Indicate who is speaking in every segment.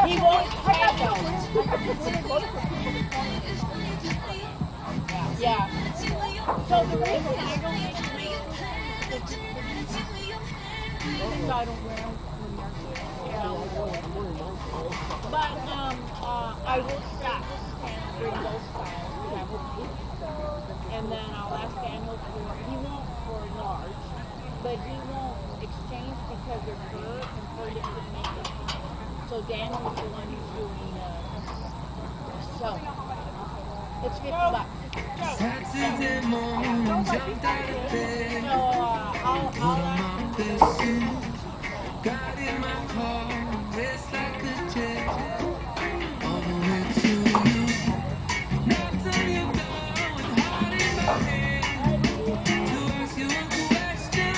Speaker 1: He won't take those. Yeah. So the reason I don't make I don't wear them but I will stack and bring those styles. And then I'll ask Daniel he won't for large, but he won't exchange because they're fur and fur doesn't make it. So Daniel's the one who's doing so it's $50.
Speaker 2: Saturday morning, jumped out of bed.
Speaker 1: I'll
Speaker 2: got in my car, raced like a jet, all the way to you. Knocked on your door with heart in my hand to ask you a question,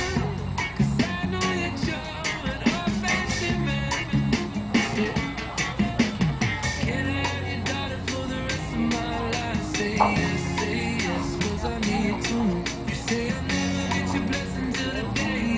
Speaker 2: 'cause I know that you're an old-fashioned man. Can I have your daughter for the rest of my life? Say yes, 'cause I need to. You say I'll never get your blessing till the day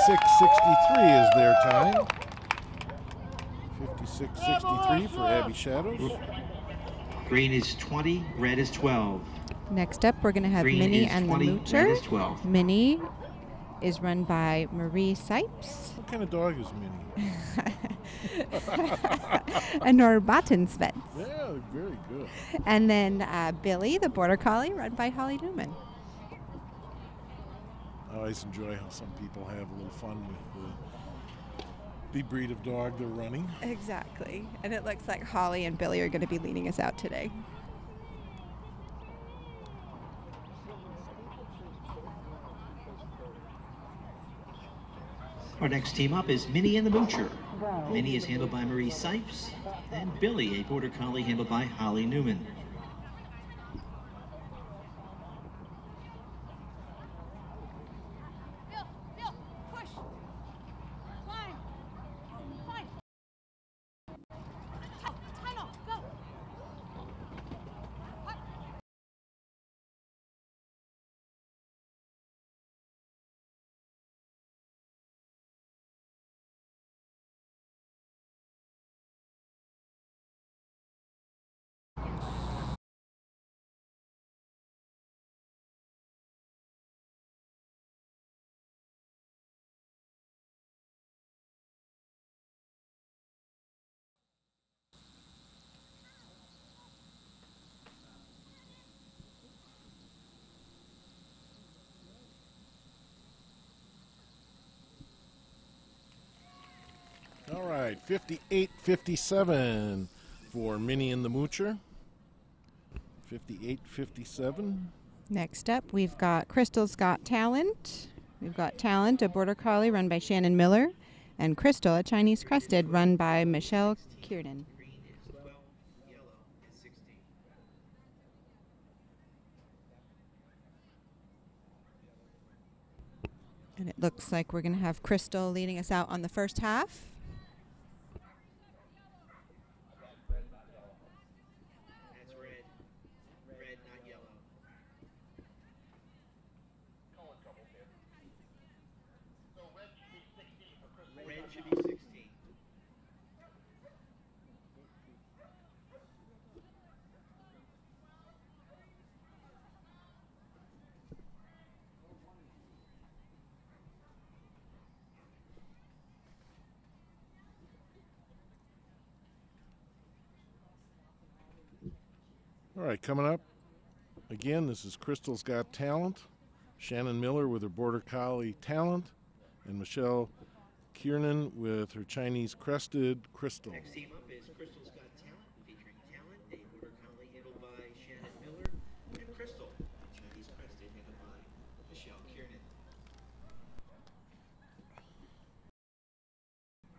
Speaker 3: 56-63 is their time. 56-63 for Abby Shadows.
Speaker 4: Green is 20, red is 12.
Speaker 5: Next up, we're going to have
Speaker 4: Green
Speaker 5: Minnie
Speaker 4: is
Speaker 5: and
Speaker 4: 20,
Speaker 5: the
Speaker 4: red
Speaker 5: Moocher.
Speaker 4: is 12.
Speaker 5: Minnie is run by Marie Sipes.
Speaker 3: What kind of dog is Minnie?
Speaker 5: A Norrbottensvets.
Speaker 3: Yeah, very good.
Speaker 5: And then Billy, the Border Collie, run by Holly Newman.
Speaker 3: I always enjoy how some people have a little fun with the breed of dog they're running.
Speaker 5: Exactly. And it looks like Holly and Billy are going to be leading us out today.
Speaker 4: Our next team up is Minnie and the Moocher. Minnie is handled by Marie Sipes, and Billy, a Border Collie, handled by Holly Newman.
Speaker 3: All right, 58-57 for Minnie and the Moocher. 58-57.
Speaker 5: Next up, we've got Crystal's Got Talent. We've got Talent, a Border Collie run by Shannon Miller, and Crystal, a Chinese Crested run by Michelle Kiernan.
Speaker 4: Green is 12, yellow is 16.
Speaker 5: And it looks like we're going to have Crystal leading us out on the first half.
Speaker 4: That's red. Red, not yellow. Red should be 16.
Speaker 3: All right, coming up, again, this is Crystal's Got Talent. Shannon Miller with her Border Collie Talent, and Michelle Kiernan with her Chinese Crested Crystal.
Speaker 4: Next team up is Crystal's Got Talent, featuring Talent, a Border Collie handled by Shannon Miller, and Crystal, a Chinese Crested handled by Michelle Kiernan.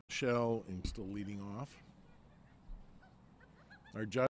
Speaker 3: Michelle is still leading off. Our judge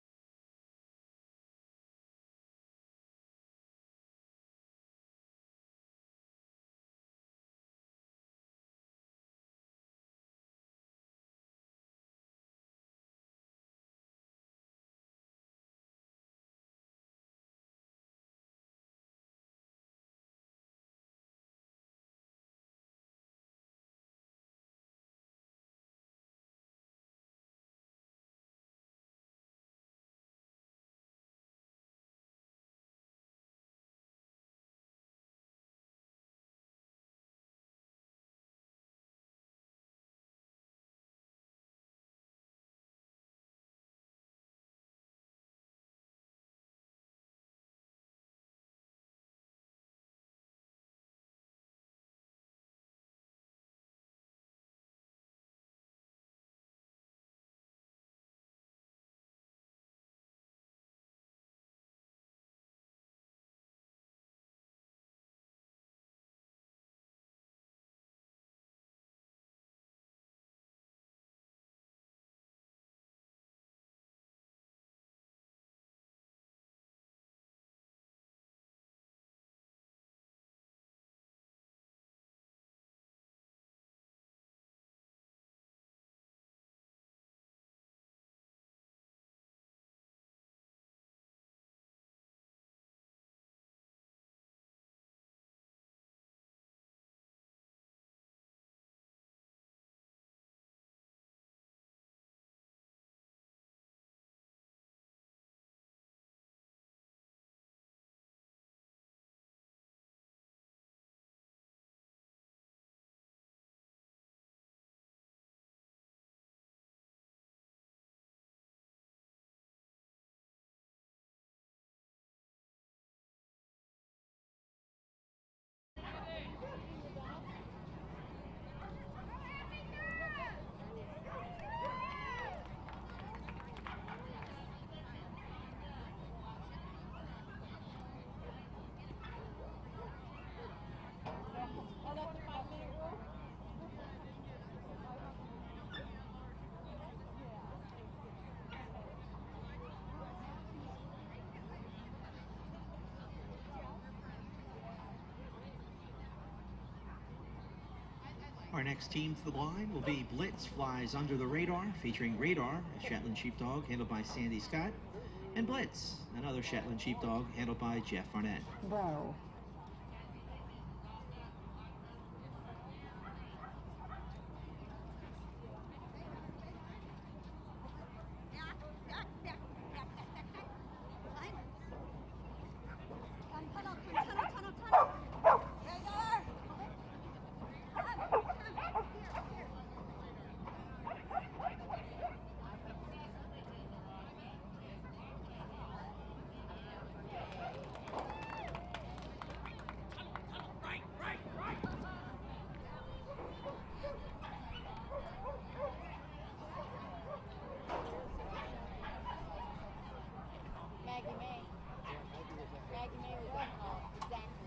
Speaker 4: Our next team to the line will be Blitz Flies Under the Radar, featuring Radar, a Shetland Sheepdog handled by Sandy Scott, and Blitz, another Shetland Sheepdog handled by Jeff Arnett.
Speaker 1: Bro.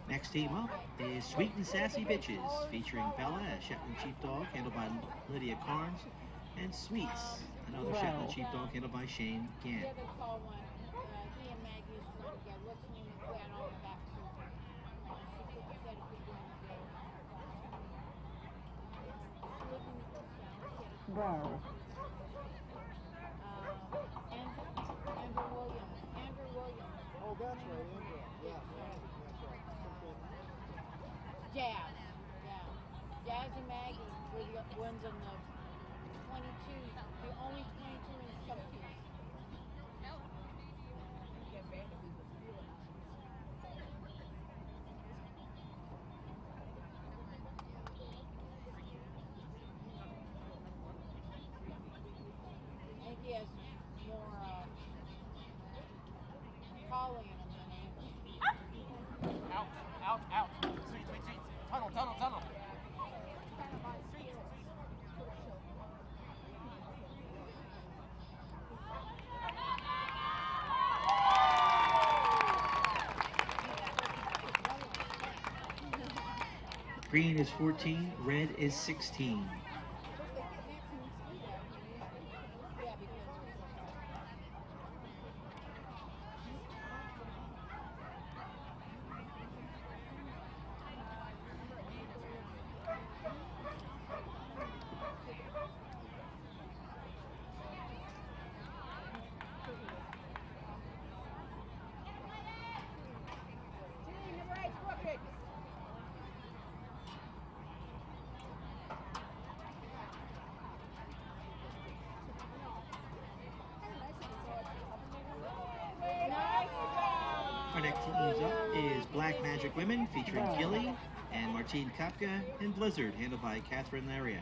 Speaker 4: Next team up is Sweet and Sassy Bitches, featuring Bella, a Shetland Sheepdog handled by Lydia Carnes, and Sweets, another Shetland Sheepdog handled by Shane Gant.
Speaker 1: The other tall one, he and Maggie used to run together. What's the name of that on the back too? She said if we going to go. Bro. Andrew Williams.
Speaker 6: Oh, that's right, Andrew. Yeah, that's right.
Speaker 1: Jazz. Yeah. Jazz and Maggie were the ones in the 22, the only 22 in substitutes. I think he has more collie in him than Andrew.
Speaker 6: Out. Sweet. Tunnel.
Speaker 4: Green is 14, red is 16. Our next teams up is Black Magic Women, featuring Gilly and Martine Kapka, and Blizzard, handled by Catherine Lariat.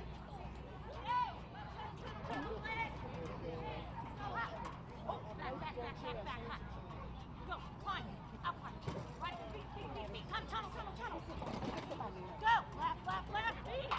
Speaker 7: Go, climb, out climb. Right, feet, come, tunnel. Go, left, feet.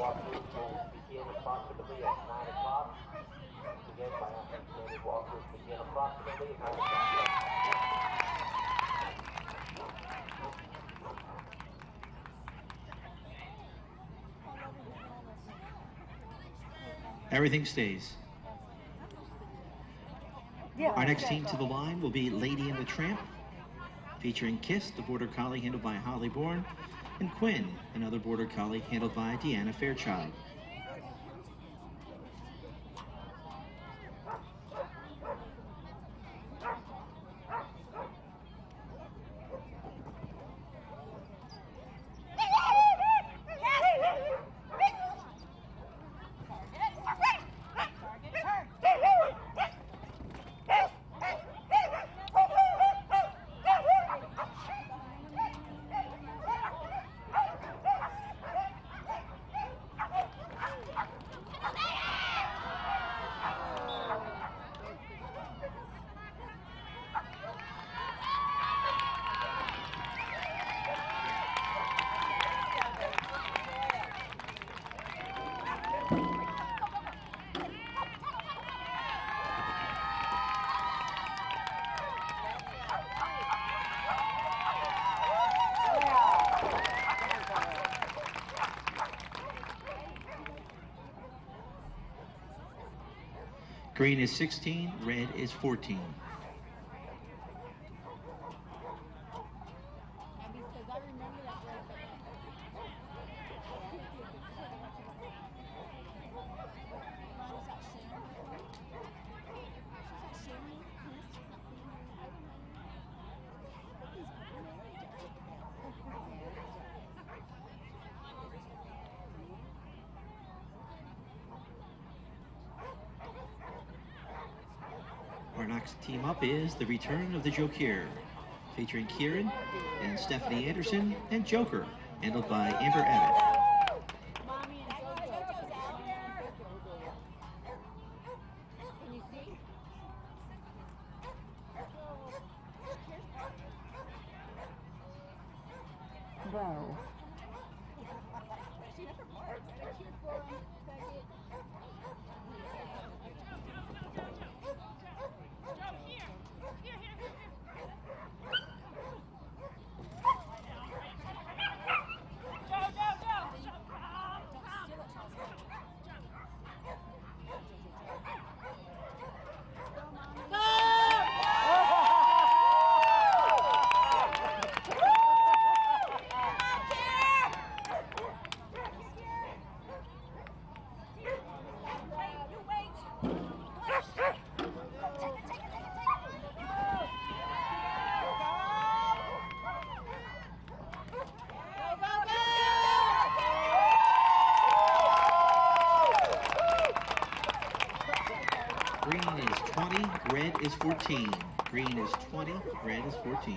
Speaker 8: Walkthroughs will begin approximately at 9 o'clock. Again, biathlon standard walkthroughs begin approximately at 9 o'clock.
Speaker 4: Everything stays. Our next team to the line will be Lady and the Tramp, featuring Kiss, the Border Collie handled by Holly Bourne, and Quinn, another Border Collie handled by Deanna Fairchild. Green is 16, red is 14.
Speaker 1: Because I remember that red band.
Speaker 4: Our next team up is the Return of the Joker, featuring Kieran and Stephanie Anderson and Joker, handled by Amber Abbott.
Speaker 1: Mommy and Jojo's out there. Can you see?
Speaker 5: Wow.
Speaker 4: Green is 20, red is 14. Green is 20, red is 14.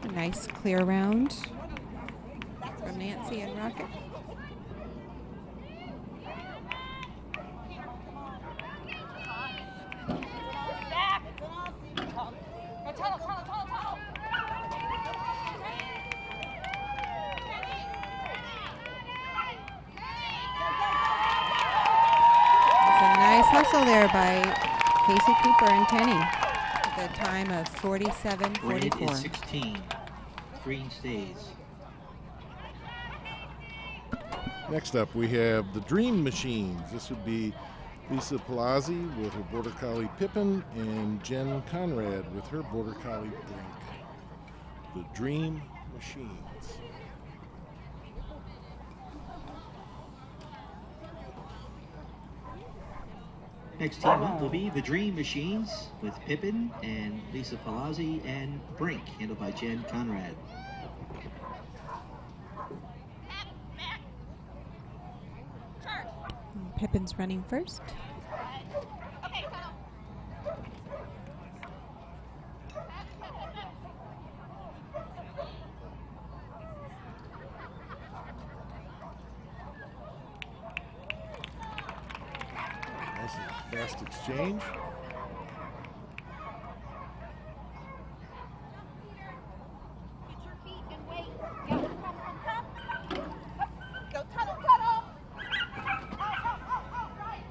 Speaker 5: A nice clear round from Nancy and Rocket. It's a nice hustle there by Casey Cooper and Tenny with a time of
Speaker 4: Red
Speaker 5: 47:44.
Speaker 4: is 16. Green stays.
Speaker 3: Next up, we have the Dream Machines. This would be Lisa Palazzi with her Border Collie Pippin and Jen Conrad with her Border Collie Brink. The Dream Machines.
Speaker 4: Next team up will be the Dream Machines with Pippin and Lisa Palazzi and Brink, handled by Jen Conrad.
Speaker 5: Pippin's running first.
Speaker 3: Nice and fast exchange.
Speaker 7: Get your feet and wait. Yeah, come. Go tunnel. Right.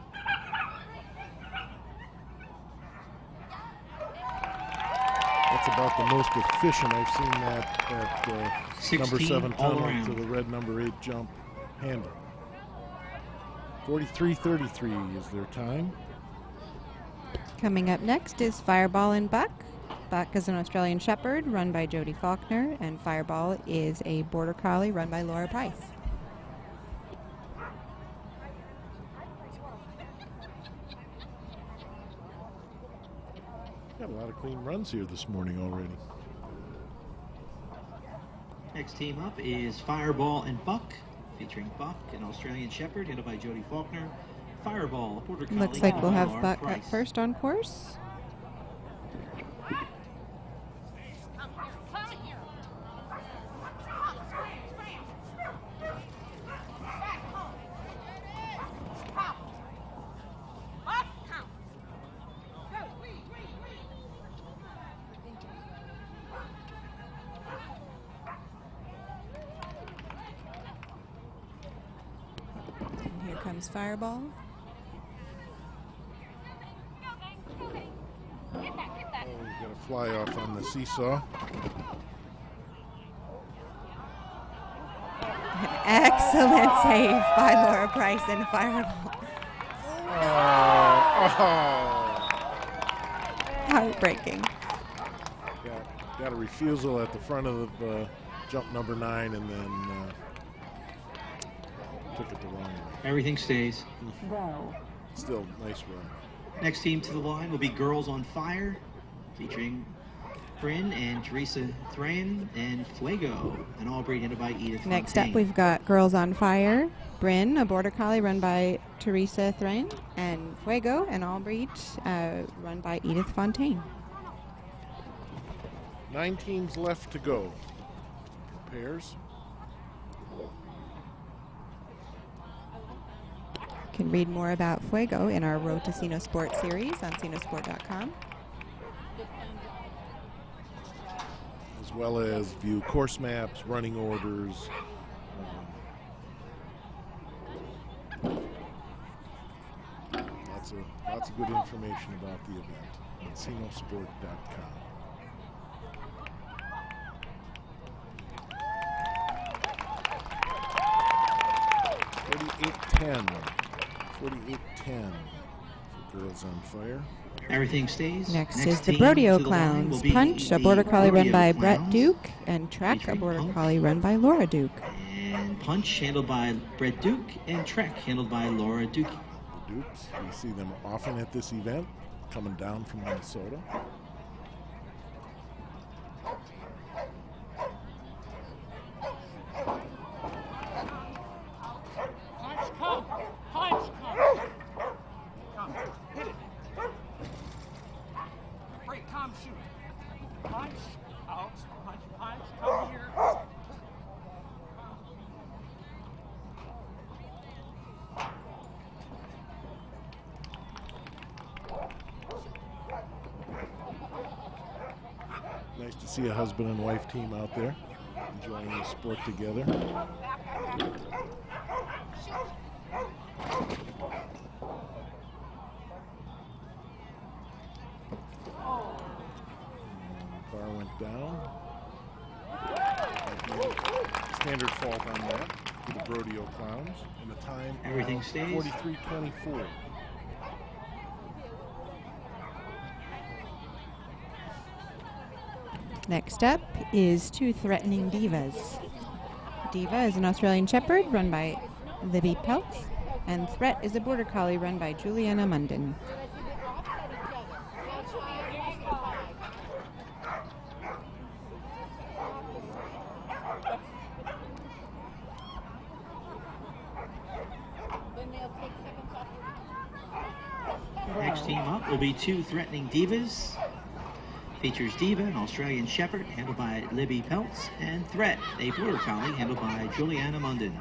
Speaker 3: That's about the most efficient I've seen that at number
Speaker 4: 16
Speaker 3: 7
Speaker 4: all
Speaker 3: tunnel
Speaker 4: around.
Speaker 3: to the red number 8 jump handle. 43:33 is their time.
Speaker 5: Coming up next is Fireball and Buck. Buck is an Australian Shepherd run by Jodie Faulkner, and Fireball is a Border Collie run by Laura Price.
Speaker 3: clean runs here this morning already.
Speaker 4: Next team up is Fireball and Buck, featuring Buck, an Australian Shepherd, handled by Jody Faulkner. Fireball, a Border Collie.
Speaker 5: Looks like we'll have
Speaker 4: handled by
Speaker 5: Buck
Speaker 4: Laura
Speaker 5: up
Speaker 4: Price.
Speaker 5: first on course. And here comes Fireball.
Speaker 3: Oh, we've got a fly off on the seesaw.
Speaker 5: An excellent save by Laura Price and Fireball. Heartbreaking.
Speaker 3: Got a refusal at the front of jump number 9 and then took it the wrong way.
Speaker 4: Everything stays.
Speaker 3: Still, nice run.
Speaker 4: Next team to the line will be Girls on Fire, featuring Bryn and Teresa Thrain and Fuego, an all-breed handled by Edith
Speaker 5: Next
Speaker 4: Fontaine.
Speaker 5: up, we've got Girls on Fire. Bryn, a Border Collie run by Teresa Thrain, and Fuego, an all-breed run by Edith Fontaine.
Speaker 3: 9 teams left to go. Pairs.
Speaker 5: You can read more about Fuego in our Road to Cynosport series on cynosport.com.
Speaker 3: As well as view course maps, running orders. Lots of good information about the event on cynosport.com. $48-10 for Girls on Fire.
Speaker 4: Everything stays.
Speaker 5: Next is the
Speaker 4: team
Speaker 5: Rodeo
Speaker 4: to the line will
Speaker 5: Clowns.
Speaker 4: be
Speaker 5: Punch, a
Speaker 4: the
Speaker 5: Border Collie run
Speaker 4: Rodeo
Speaker 5: by Brett
Speaker 4: Clowns,
Speaker 5: Duke, and Trek, a
Speaker 4: featuring
Speaker 5: Border
Speaker 4: Punch.
Speaker 5: Collie run by Laura Duke.
Speaker 4: And Punch, handled by Brett Duke, and Trek, handled by Laura Duke.
Speaker 3: The Dukes, we see them often at this event, coming down from Minnesota.
Speaker 7: Punch, come. Punch, come. Come, hit it. Break, come, shoot. Punch, out, punch, punch, come here.
Speaker 3: Nice to see a husband and wife team out there enjoying the sport together. Bar went down. Standard fault on that for the Rodeo Clowns. And the time
Speaker 4: Everything stays.
Speaker 3: 43:24.
Speaker 5: Next up is Two Threatening Divas. Diva is an Australian Shepherd run by Libby Peltz, and Threat is a Border Collie run by Juliana Munden.
Speaker 4: Next team up will be Two Threatening Divas. Features Diva, an Australian Shepherd, handled by Libby Peltz, and Threat, a Border Collie, handled by Juliana Munden.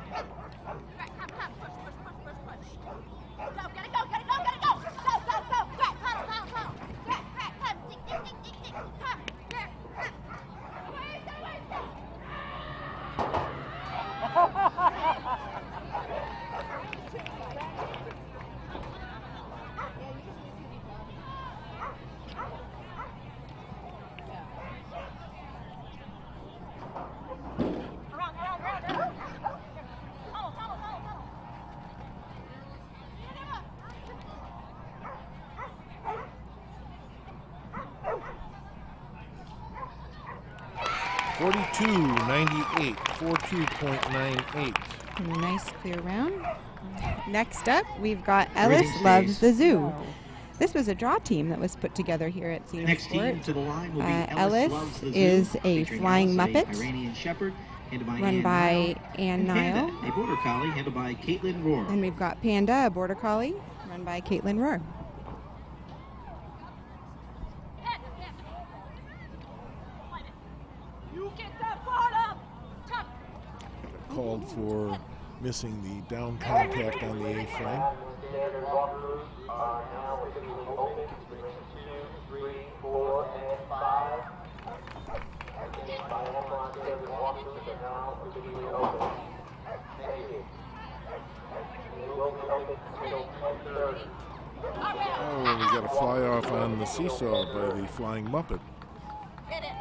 Speaker 3: $42.98, 42.98.
Speaker 5: Nice clear round. Next up, we've got Ellis
Speaker 4: Everything
Speaker 5: Loves
Speaker 4: stays.
Speaker 5: the Zoo. This was a draw team that was put together here at
Speaker 4: Next team
Speaker 5: Cynosport.
Speaker 4: to the line will be
Speaker 5: Ellis
Speaker 4: Loves the Zoo,
Speaker 5: is a
Speaker 4: featuring
Speaker 5: flying
Speaker 4: Ellis,
Speaker 5: Muppet,
Speaker 4: a Iranian Shepherd, handled by
Speaker 5: run
Speaker 4: Ann
Speaker 5: by
Speaker 4: Nile,
Speaker 5: Ann
Speaker 4: and Panda,
Speaker 5: Nile.
Speaker 4: a Border Collie, handled by Caitlin Rohr.
Speaker 5: And we've got Panda, a Border Collie, run by Caitlin Rohr.
Speaker 7: You get that ball up. Top.
Speaker 3: Called for missing the down contact on the A frame.
Speaker 8: Standard walkers are now officially open. Rings 2, 3, 4, and 5. By Amazon standard walkers are now officially open. Thank you. They will be open until 10:30.
Speaker 3: Oh, we got a fly off on the seesaw by the flying Muppet.
Speaker 7: Hit it.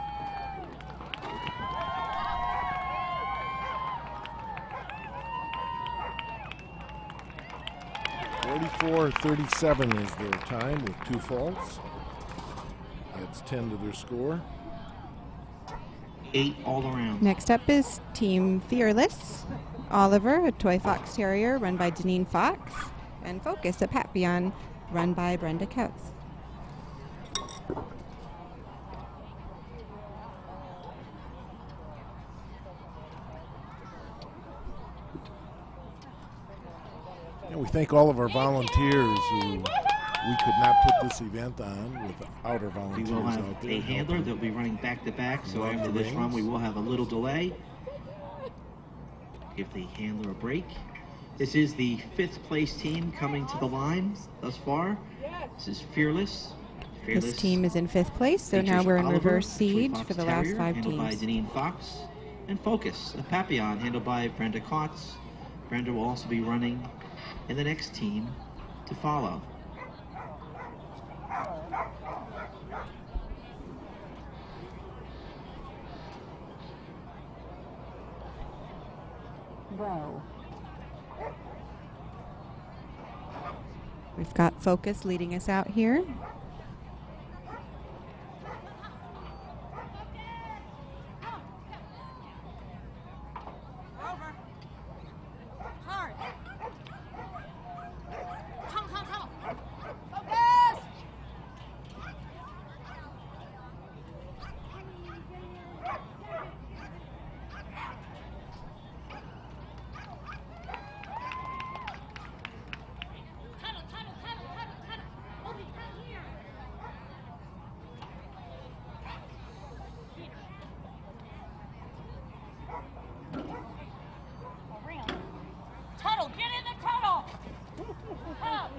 Speaker 3: 44-37 is their time with 2 faults. That's 10 to their score.
Speaker 4: 8 all around.
Speaker 5: Next up is Team Fearless. Oliver, a toy fox terrier, run by Janine Fox. And Focus, a Papillon, run by Brenda Coates.
Speaker 3: And we thank all of our volunteers who we could not put this event on without our
Speaker 4: We
Speaker 3: volunteers
Speaker 4: will have
Speaker 3: out there.
Speaker 4: a handler that will be running back to back, so
Speaker 3: Love
Speaker 4: after
Speaker 3: the
Speaker 4: this run
Speaker 3: rings.
Speaker 4: we will have a little delay. Give the handler a break. This is the 5th place team coming to the line thus far. This is Fearless.
Speaker 5: This team is in 5th place, so now
Speaker 4: features
Speaker 5: we're in
Speaker 4: Oliver,
Speaker 5: reverse
Speaker 4: a toy
Speaker 5: siege
Speaker 4: fox
Speaker 5: for the last
Speaker 4: terrier,
Speaker 5: 5
Speaker 4: handled by
Speaker 5: teams.
Speaker 4: Janine Fox. And Focus, a Papillon, handled by Brenda Kautz. Brenda will also be running in the next team to follow.
Speaker 5: Bro. We've got Focus leading us out here.
Speaker 7: Over. Hard. Tunnel. Focus. Tunnel. Hold it down here. Around. Tunnel, get in the tunnel. Help.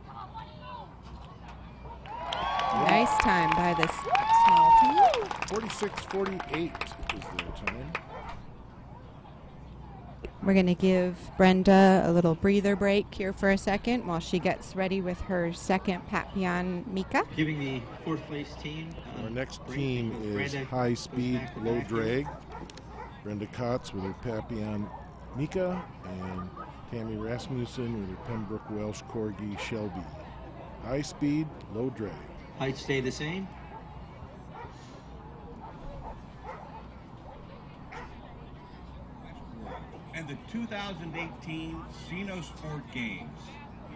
Speaker 7: Come on, let's go.
Speaker 5: Nice time by this small team.
Speaker 3: 46-48 is their time.
Speaker 5: We're going to give Brenda a little breather break here for a second while she gets ready with her second Papillon Mika.
Speaker 4: Giving the 4th place team.
Speaker 3: Our next
Speaker 4: break.
Speaker 3: team is
Speaker 4: Brenda
Speaker 3: high
Speaker 4: goes
Speaker 3: speed,
Speaker 4: back to
Speaker 3: low
Speaker 4: back.
Speaker 3: drag. Brenda Kotz with her Papillon Mika and Tammy Rasmussen with her Pembroke Welsh Corgi Shelby. High speed, low drag.
Speaker 4: Heights stay the same.
Speaker 9: And the 2018 Cynosport Games.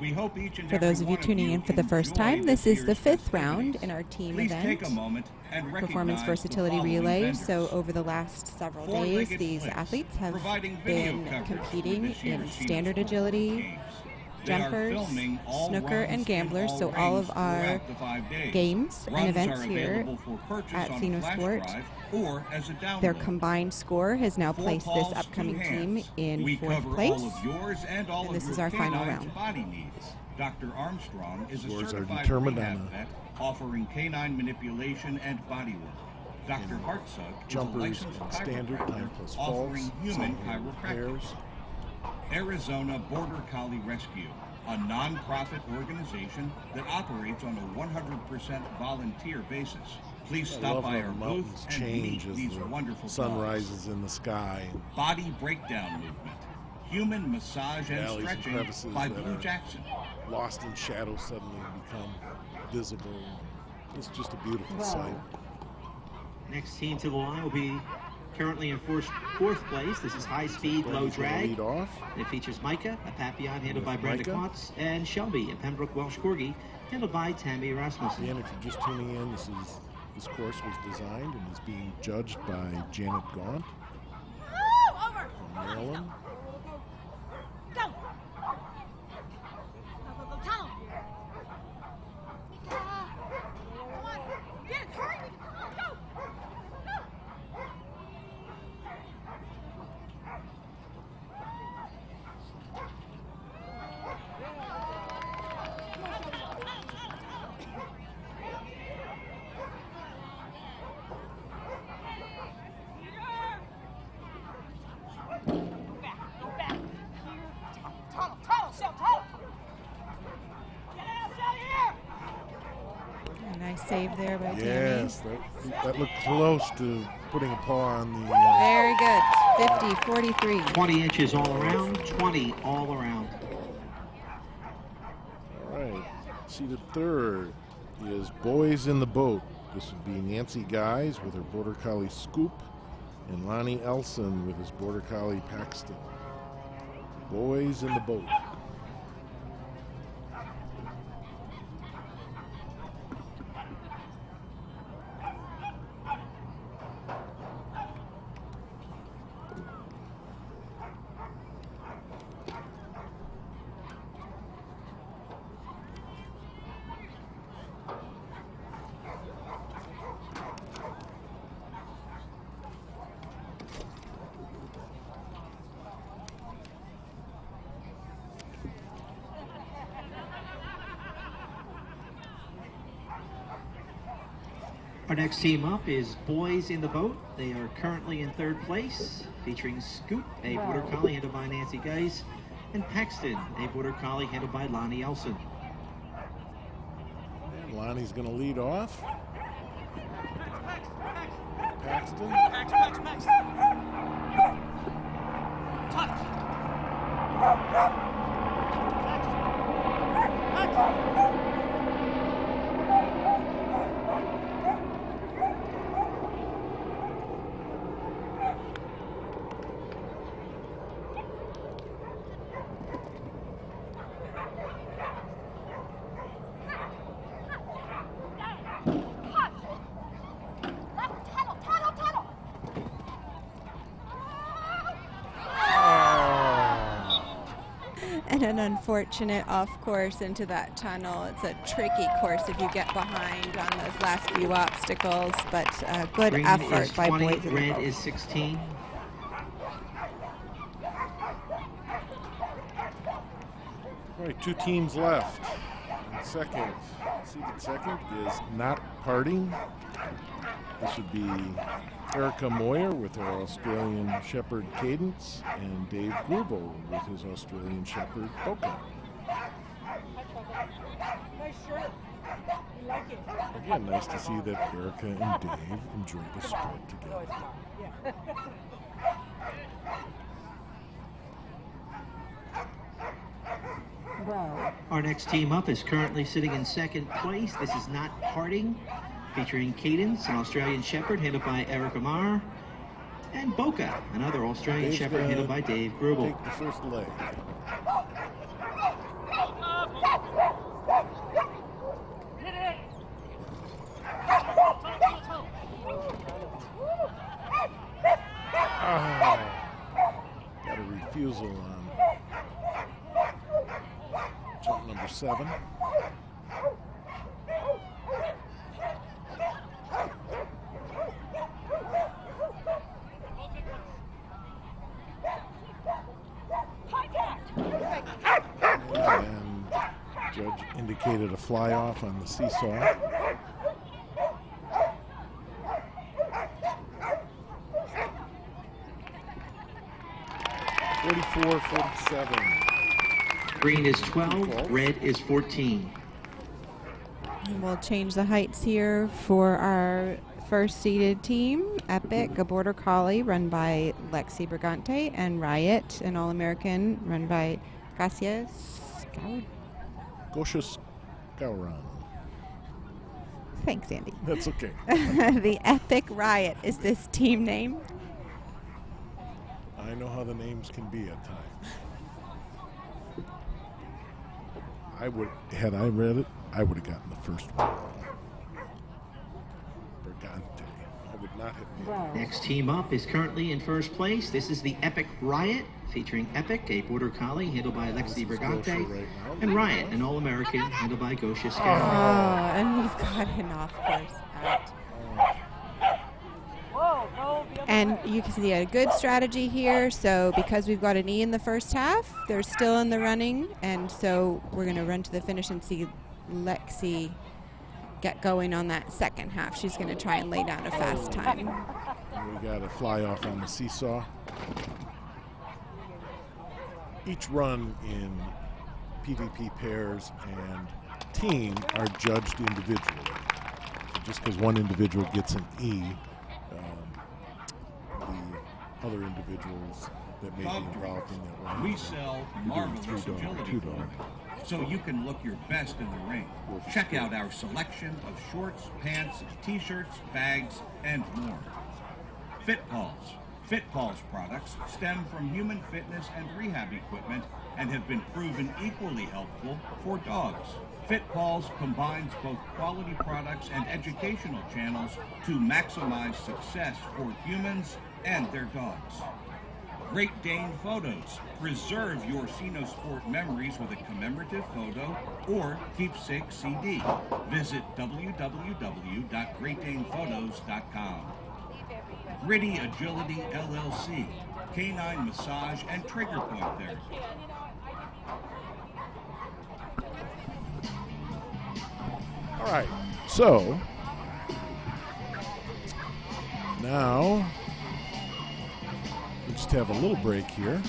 Speaker 9: We hope each and
Speaker 5: For
Speaker 9: every
Speaker 5: those of you
Speaker 9: one
Speaker 5: tuning in for the first
Speaker 9: enjoy
Speaker 5: time, this is the
Speaker 9: year's
Speaker 5: 5th round
Speaker 9: festivities.
Speaker 5: in our team
Speaker 9: Please
Speaker 5: event.
Speaker 9: take a moment and
Speaker 5: Performance
Speaker 9: recognize
Speaker 5: Versatility
Speaker 9: the following
Speaker 5: Relay.
Speaker 9: vendors.
Speaker 5: So over the last several days,
Speaker 9: Four-legged
Speaker 5: these
Speaker 9: Flix,
Speaker 5: athletes have
Speaker 9: providing video
Speaker 5: been
Speaker 9: coverage for
Speaker 5: competing
Speaker 9: this
Speaker 5: in
Speaker 9: year's
Speaker 5: standard
Speaker 9: Cynosport
Speaker 5: agility,
Speaker 9: Games. They are
Speaker 5: jumpers,
Speaker 9: filming all
Speaker 5: snooker,
Speaker 9: runs
Speaker 5: and
Speaker 9: in
Speaker 5: gamblers.
Speaker 9: all
Speaker 5: So all
Speaker 9: rings
Speaker 5: of our
Speaker 9: throughout the 5 days.
Speaker 5: games and
Speaker 9: Runs
Speaker 5: events
Speaker 9: are
Speaker 5: here
Speaker 9: available for purchase
Speaker 5: at
Speaker 9: on a flash
Speaker 5: Cynosport.
Speaker 9: drive or as a download.
Speaker 5: Their combined score has now
Speaker 9: 4
Speaker 5: placed this
Speaker 9: paws, 2
Speaker 5: upcoming team
Speaker 9: hands.
Speaker 5: in
Speaker 9: We
Speaker 5: 4th
Speaker 9: cover
Speaker 5: place.
Speaker 9: all of yours and all
Speaker 5: And
Speaker 9: of
Speaker 5: this
Speaker 9: your
Speaker 5: is our final
Speaker 9: canine's
Speaker 5: round.
Speaker 9: body needs. Dr. Armstrong is a
Speaker 3: Scores are
Speaker 9: certified
Speaker 3: determined
Speaker 9: rehab
Speaker 3: on a-
Speaker 9: vet offering canine manipulation and body work. Dr. Hartzug is a
Speaker 3: Jumpers
Speaker 9: licensed
Speaker 3: and standard
Speaker 9: chiropractor
Speaker 3: time plus
Speaker 9: offering
Speaker 3: faults,
Speaker 9: human
Speaker 3: some
Speaker 9: chiropractic.
Speaker 3: pairs.
Speaker 9: Arizona Border Collie Rescue, a non-profit organization that operates on a 100% volunteer basis. Please
Speaker 3: I
Speaker 9: stop
Speaker 3: love
Speaker 9: by
Speaker 3: how
Speaker 9: our
Speaker 3: the
Speaker 9: booth
Speaker 3: mountains
Speaker 9: and
Speaker 3: change
Speaker 9: meet
Speaker 3: as
Speaker 9: these
Speaker 3: the
Speaker 9: wonderful
Speaker 3: sun
Speaker 9: dogs.
Speaker 3: rises in the sky.
Speaker 9: Body breakdown movement, human massage and
Speaker 3: Valleys and
Speaker 9: stretching
Speaker 3: crevices
Speaker 9: by
Speaker 3: that
Speaker 9: Blue
Speaker 3: are
Speaker 9: Jackson.
Speaker 3: Lost in shadow suddenly become visible. It's just a beautiful sight.
Speaker 4: Next team to the line will be Currently in fourth place, this is High Speed, Low
Speaker 3: Brady's gonna
Speaker 4: Drag.
Speaker 3: lead off.
Speaker 4: It features Micah, a Papillon handled by
Speaker 3: With
Speaker 4: Brenda
Speaker 3: Micah.
Speaker 4: Klotz, and Shelby, a Pembroke Welsh Corgi handled by Tammy Rasmussen.
Speaker 3: Again, if you're just tuning in, this course was designed and is being judged by Janet Gaunt
Speaker 7: Over.
Speaker 3: from Maryland.
Speaker 7: Go. Go, go, go. Tell him. Come on. Get it. Hurry. Come on. Go. Go. Go back. Go back. Tunnel. Tunnel. Shell. Tunnel. Get out. Shell here.
Speaker 5: A nice save there by Tammy.
Speaker 3: Yes, that looked close to putting a paw on the.
Speaker 5: Very good. 50-43.
Speaker 4: 20 inches all around, 20 all around.
Speaker 3: All right, seated third is Boys in the Boat. This would be Nancy Guys with her Border Collie Scoop and Lonnie Elson with his Border Collie Paxton. Boys in the Boat.
Speaker 4: Our next team up is Boys in the Boat. They are currently in third place, featuring Scoop, a Border Collie handled by Nancy Geis, and Paxton, a Border Collie handled by Lonnie Elson.
Speaker 3: And Lonnie's going to lead off. Paxton.
Speaker 7: Max. Touch.
Speaker 5: And an unfortunate off course into that tunnel. It's a tricky course if you get behind on those last few obstacles, but good
Speaker 4: Green
Speaker 5: effort
Speaker 4: is
Speaker 5: by
Speaker 4: 20,
Speaker 5: Boys in the
Speaker 4: red
Speaker 5: Boat.
Speaker 4: is 16.
Speaker 3: All right, two teams left. And seated second is Not Parting. This would be Erica Moyer with her Australian Shepherd Cadence and Dave Grubel with his Australian Shepherd Boca.
Speaker 1: Nice shirt. You like it?
Speaker 3: Again, nice to see that Erica and Dave enjoy the sport
Speaker 1: No,
Speaker 3: together.
Speaker 1: it's not. Yeah.
Speaker 5: Wow.
Speaker 4: Our next team up is currently sitting in second place. This is Not Parting, featuring Cadence, an Australian Shepherd handled by Erica Marr, and Boca, another Australian
Speaker 3: Dave's
Speaker 4: Shepherd
Speaker 3: gonna
Speaker 4: handled by Dave Grubel.
Speaker 3: Take the first leg.
Speaker 7: Hit it.
Speaker 3: Got a refusal on jump number 7. And judge indicated a fly off on the seesaw. $44-47.
Speaker 4: Green is 12, red is 14.
Speaker 5: And we'll change the heights here for our first seeded team. Epic, a Border Collie run by Lexi Brigante, and Riot, an All-American run by Kasia
Speaker 3: Gosha Gowron.
Speaker 5: Thanks, Andy.
Speaker 3: That's okay.
Speaker 5: The Epic Riot is this team name.
Speaker 3: I know how the names can be at times. Had I read it, I would have gotten the first one wrong. Brigante. I would not have made it.
Speaker 4: Next team up is currently in first place. This is the Epic Riot, featuring Epic, a border collie handled by Lexi Brigante,
Speaker 3: right now.
Speaker 4: and Riot, an All-American handled by Gosha
Speaker 5: Oh,
Speaker 4: Scarrow.
Speaker 5: and we've got an off-course out.
Speaker 1: Whoa, no, the other
Speaker 5: And
Speaker 1: way.
Speaker 5: you can see a good strategy here. So because we've got an E in the first half, they're still in the running. And so we're going to run to the finish and see Lexi get going on that second half. She's going to try and lay down a fast time.
Speaker 3: And we got a fly off on the seesaw. Each run in PvP pairs and team are judged individually. So just because one individual gets an E, the other individuals that may be involved in that run.
Speaker 9: We sell marvelous agility clothing, so you can look your best in the ring. Check out our selection of shorts, pants, t-shirts, bags, and more. FitPaws. FitPaws products stem from human fitness and rehab equipment and have been proven equally helpful for dogs. FitPaws combines both quality products and educational channels to maximize success for humans and their dogs. Great Dane Photos. Preserve your Cynosport memories with a commemorative photo or keepsake CD. Visit www.greatdanephotos.com. Gritty Agility LLC. Canine massage and trigger point therapy.
Speaker 3: All right, so now we just have a little break here,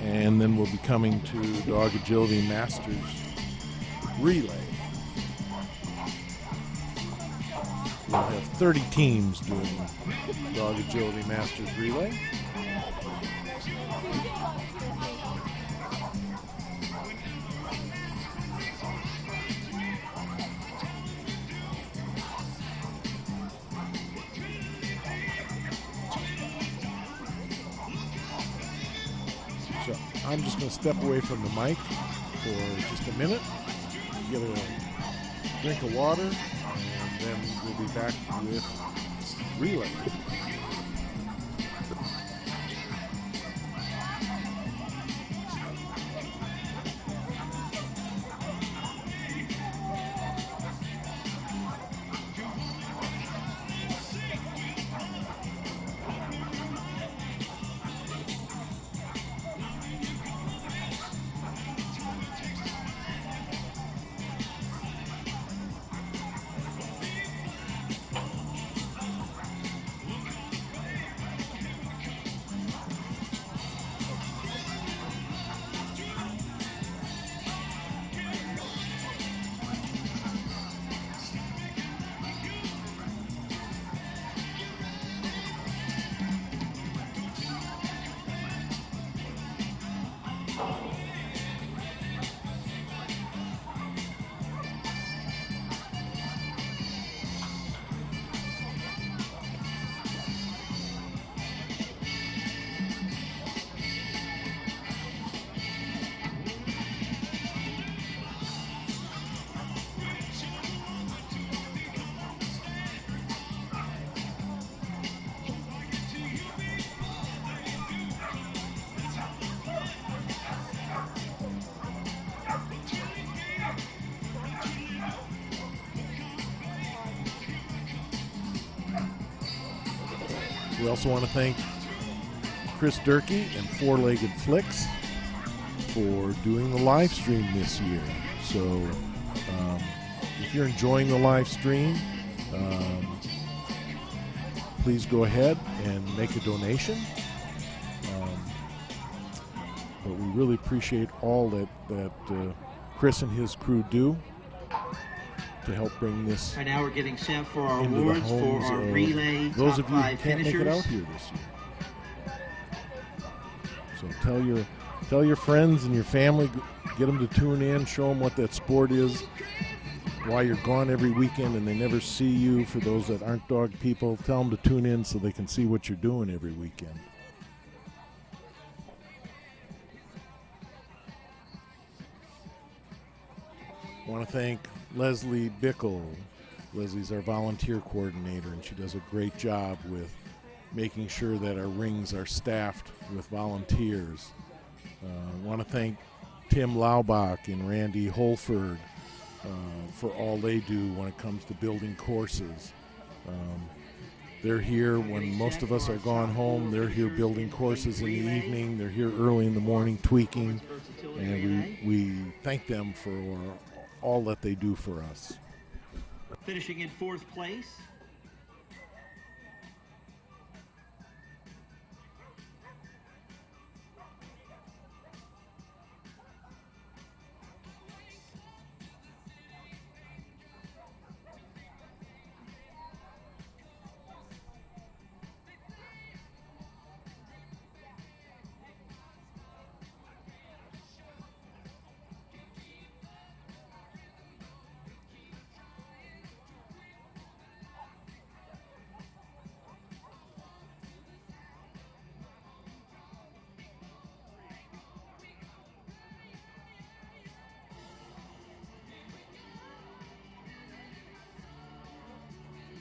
Speaker 3: and then we'll be coming to Dog Agility Masters Relay. We'll have 30 teams doing Dog Agility Masters Relay. So I'm just going to step away from the mic for just a minute, get a drink of water, and then we'll be back with relay. We also want to thank Chris Durkee and Four-Legged Flix for doing the live stream this year. So if you're enjoying the live stream, please go ahead and make a donation. But we really appreciate all that Chris and his crew do to help bring this
Speaker 4: Right now we're getting set for our
Speaker 3: into the
Speaker 4: awards for
Speaker 3: homes
Speaker 4: our
Speaker 3: of
Speaker 4: relay
Speaker 3: those
Speaker 4: top
Speaker 3: of you who
Speaker 4: 5
Speaker 3: can't make it out
Speaker 4: finishers.
Speaker 3: here this year. So tell your friends and your family, get them to tune in, show them what that sport is. While you're gone every weekend and they never see you, for those that aren't dog people, tell them to tune in so they can see what you're doing every weekend. want to thank Leslie Bickle. Leslie's our volunteer coordinator, and she does a great job with making sure that our rings are staffed with volunteers. Want to thank Tim Laubach and Randy Holford for all they do when it comes to building courses. They're here when most of us are gone home. They're here building courses in the evening. They're here early in the morning tweaking, and we thank them for all that they do for us.
Speaker 4: Finishing in 4th place,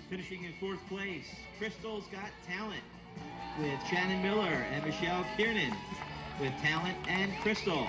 Speaker 4: finishing in 4th place, Crystal's Got Talent with Shannon Miller and Michelle Kiernan with Talent and Crystal.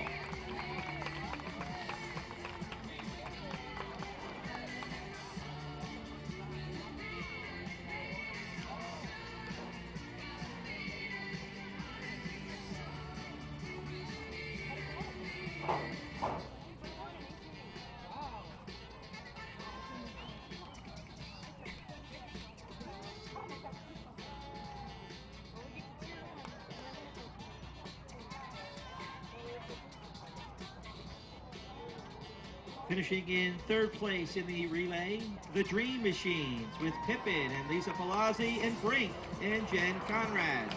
Speaker 4: Finishing in 3rd place in the relay, the Dream Machines with Pippin and Lisa Palazzi and Brink and Jen Conrad.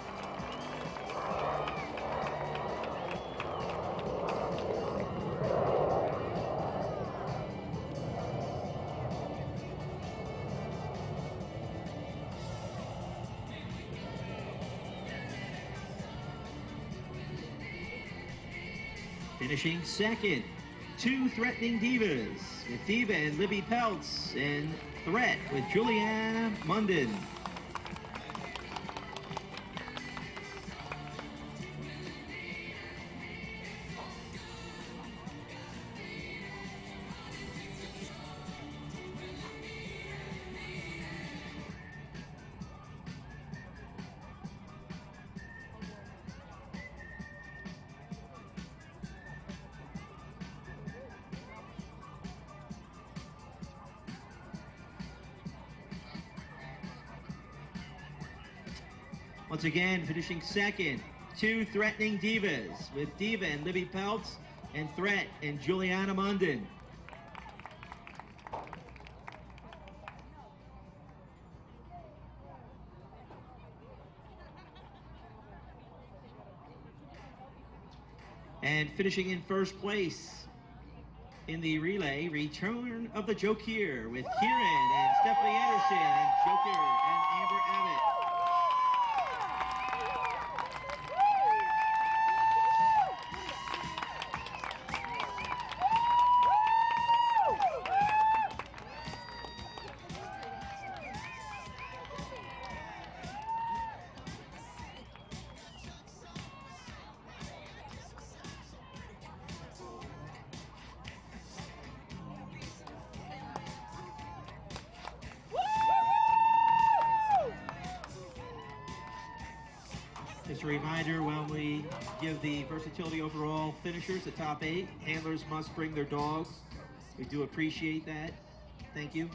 Speaker 4: Finishing 2nd, Two Threatening Divas with Diva and Libby Peltz and Threat with Juliana Munden. Once again, finishing 2nd, Two Threatening Divas with Diva and Libby Peltz and Threat and Juliana Munden. And finishing in 1st place in the relay, Return of the Joker with Kieran and Stephanie Anderson and Joker and Amber Abbott. Just a reminder, when we give the versatility overall finishers, the top 8, handlers must bring their dogs. We do appreciate that. Thank you.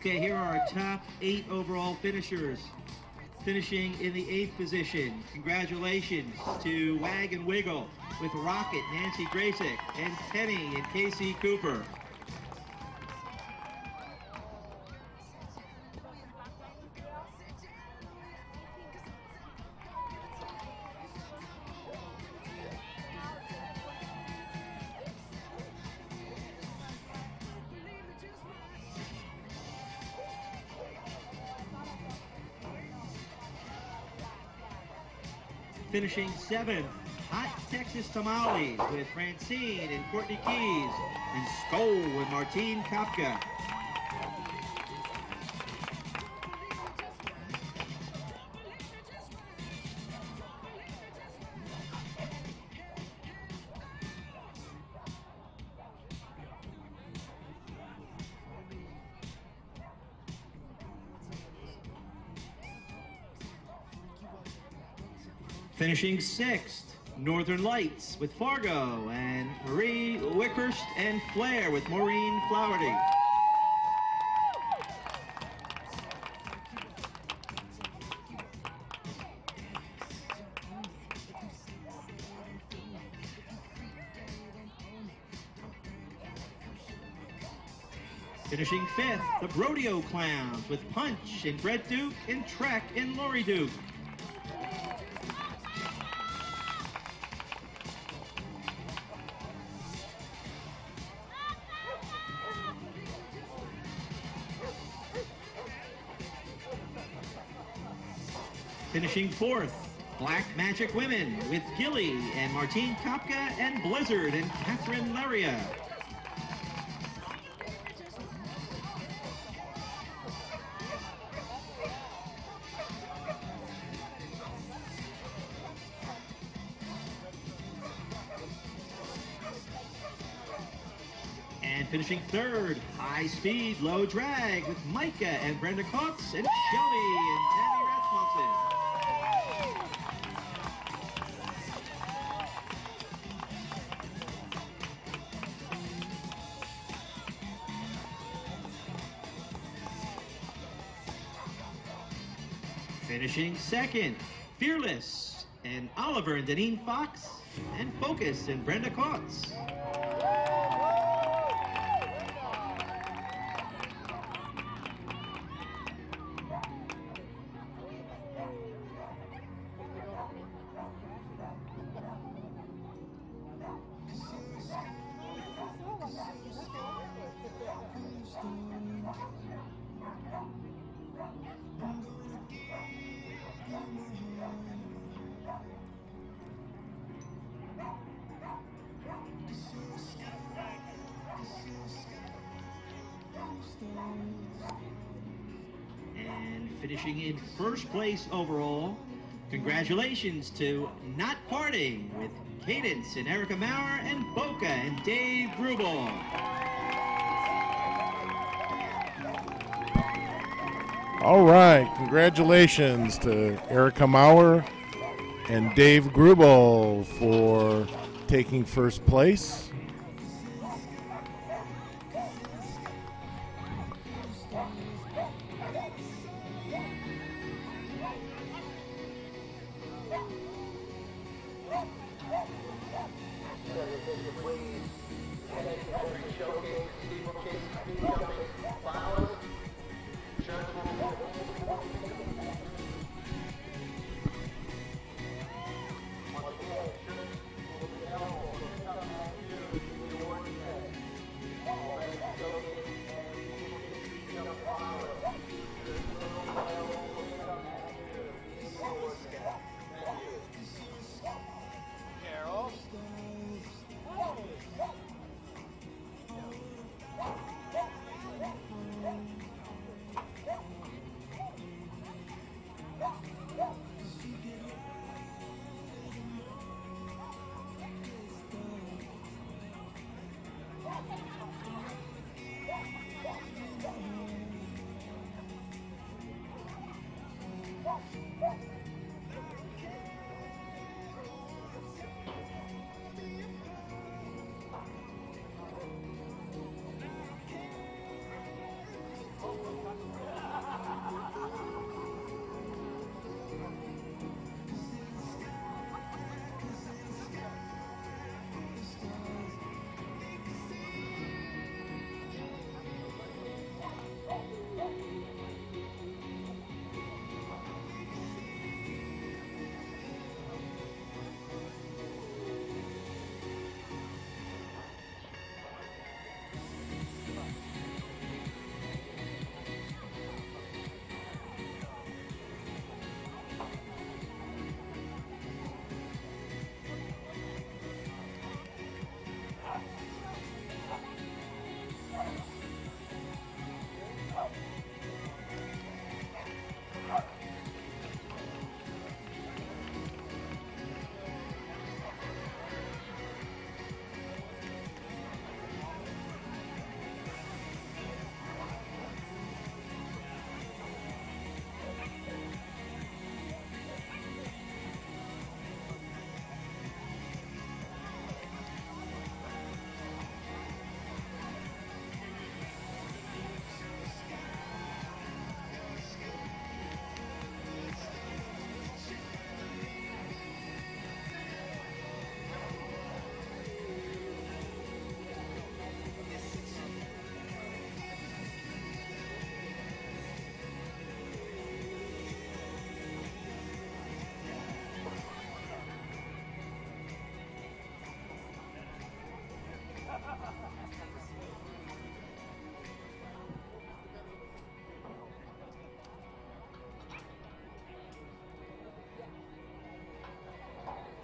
Speaker 4: Okay, here are our top 8 overall finishers. Finishing in the 8th position, congratulations to Wag and Wiggle with Rocket, Nancy Gracek, and Penny and Casey Cooper. Finishing 7th, Hot Texas Tamales with Francine and Courtney Keys, and Skoll with Martine Kopka. Finishing 6th, Northern Lights with Fargo, and Marie Wickhurst and Flair with Maureen Flaherty. Finishing 5th, the Brodeo Clowns with Punch and Brett Duke, and Trek and Lori Duke. Finishing 4th, Black Magic Women with Gilly and Martine Kopka and Blizzard and Catherine Laria. And finishing 3rd, High Speed, Low Drag with Micah and Brenda Cox and Shelby and Tammy Rasmussen. Finishing 2nd, Fearless and Oliver and Deneen Fox, and Focus and Brenda Cox. And finishing in 1st place overall, congratulations to Not Parting with Cadence and Erica Maurer and Boca and Dave Grubel.
Speaker 3: All right, congratulations to Erica Maurer and Dave Grubel for taking 1st place.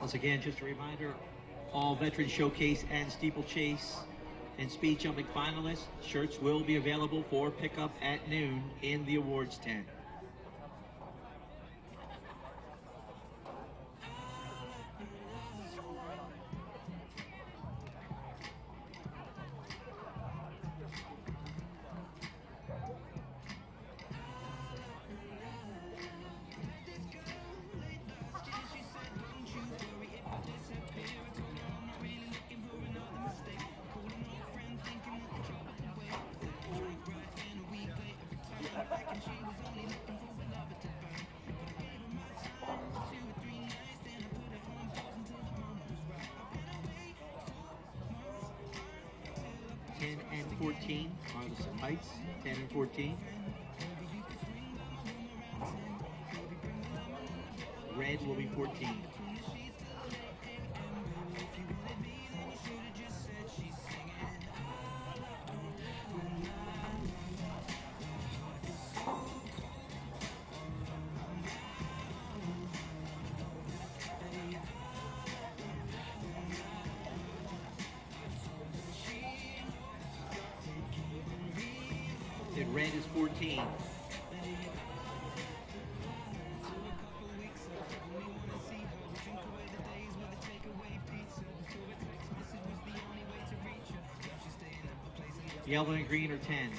Speaker 4: Once again, just a reminder, all Veteran Showcase and Steeplechase and speed jumping finalists, shirts will be available for pickup at noon in the awards tent. And 14 are the heights, 10 and 14. Red will be 14. And red is 14. Yellow and green are 10.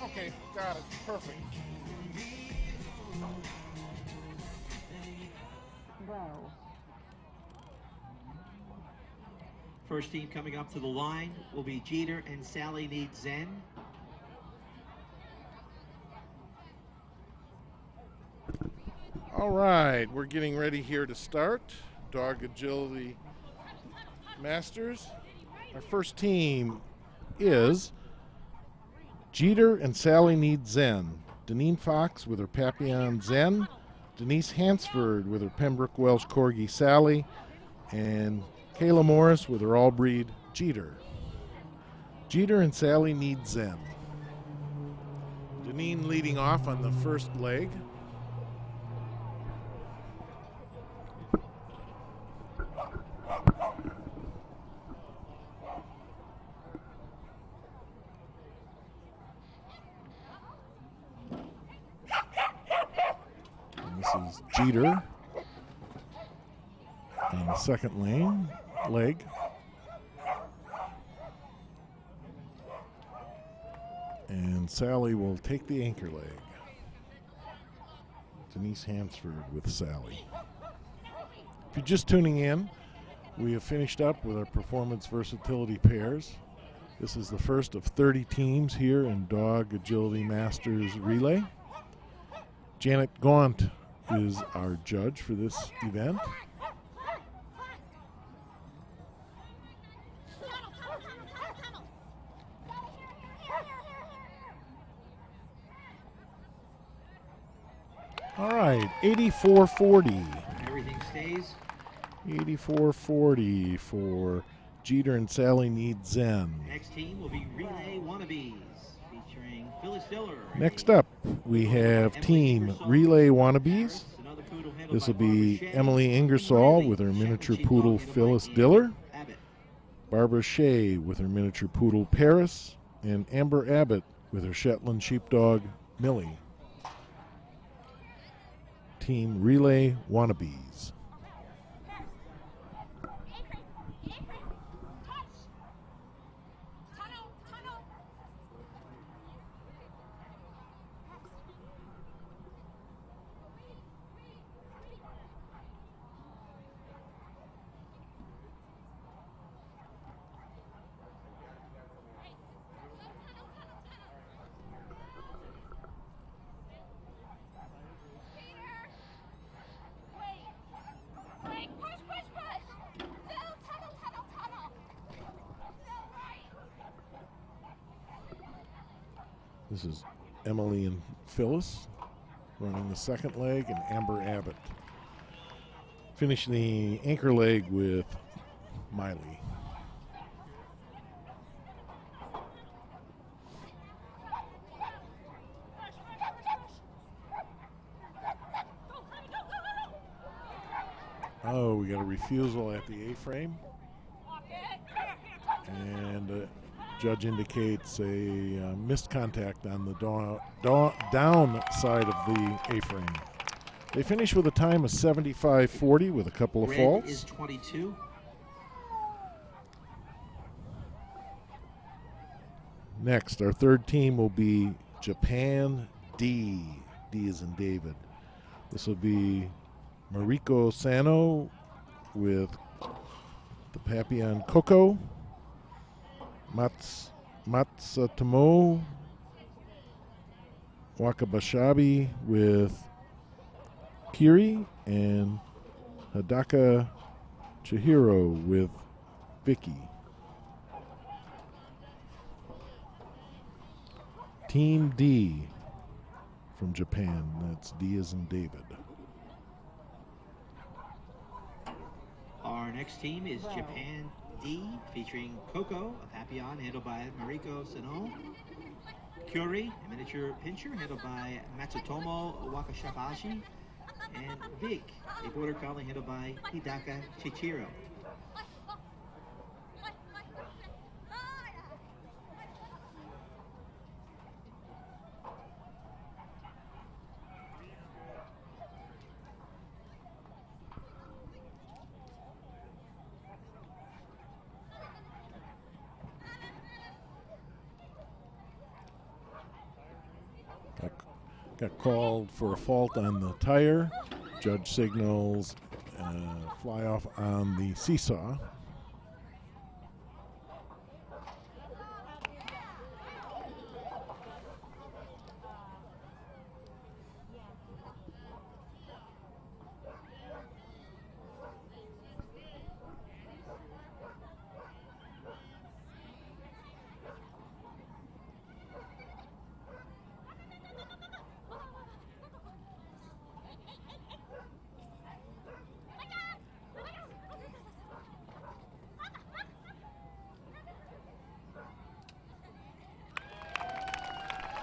Speaker 3: Okay, got it. Perfect.
Speaker 1: Wow.
Speaker 4: First team coming up to the line will be Jeter and Sally Need Zen.
Speaker 3: All right, we're getting ready here to start Dog Agility Masters. Our first team is Jeter and Sally Need Zen. Deneen Fox with her Papillon Zen. Denise Hansford with her Pembroke Welsh Corgi Sally. And Kayla Morris with her all-breed Jeter. Jeter and Sally Need Zen. Deneen leading off on the first leg. And this is Jeter on the second leg. And Sally will take the anchor leg. Denise Hansford with Sally. If you're just tuning in, we have finished up with our performance versatility pairs. This is the first of 30 teams here in Dog Agility Masters Relay. Janet Gaunt is our judge for this event. All right, 84-40.
Speaker 4: Everything stays.
Speaker 3: 84-40 for Jeter and Sally Need Zen.
Speaker 4: Next team will be Relay Wannabes, featuring Phyllis Diller.
Speaker 3: Next up, we have Team Relay Wannabes. This will be Emily Ingersoll with her miniature poodle Phyllis Diller, Barbara Shea with her miniature poodle Paris, and Amber Abbott with her Shetland sheepdog Millie. Team Relay Wannabes. This is Emily and Phyllis running the second leg, and Amber Abbott finishing the anchor leg with Miley. Oh, we got a refusal at the A-frame. And judge indicates a missed contact on the down side of the A-frame. They finish with a time of 75-40 with a couple of faults.
Speaker 4: Red is 22.
Speaker 3: Next, our third team will be Japan D. D is in David. This will be Mariko Sano with the Papillon Coco, Matsatomo Wakabashabi with Kiri, and Hidaka Chihiro with Vicky. Team D from Japan. That's D as in David.
Speaker 4: Our next team is Japan D, featuring Coco, a Papillon handled by Mariko Sano, Curie, a miniature pincher handled by Matsutomo Wakashabashi, and Vic, a border collie handled by Hidaka Chichiro.
Speaker 3: Got called for a fault on the tire. Judge signals fly off on the seesaw.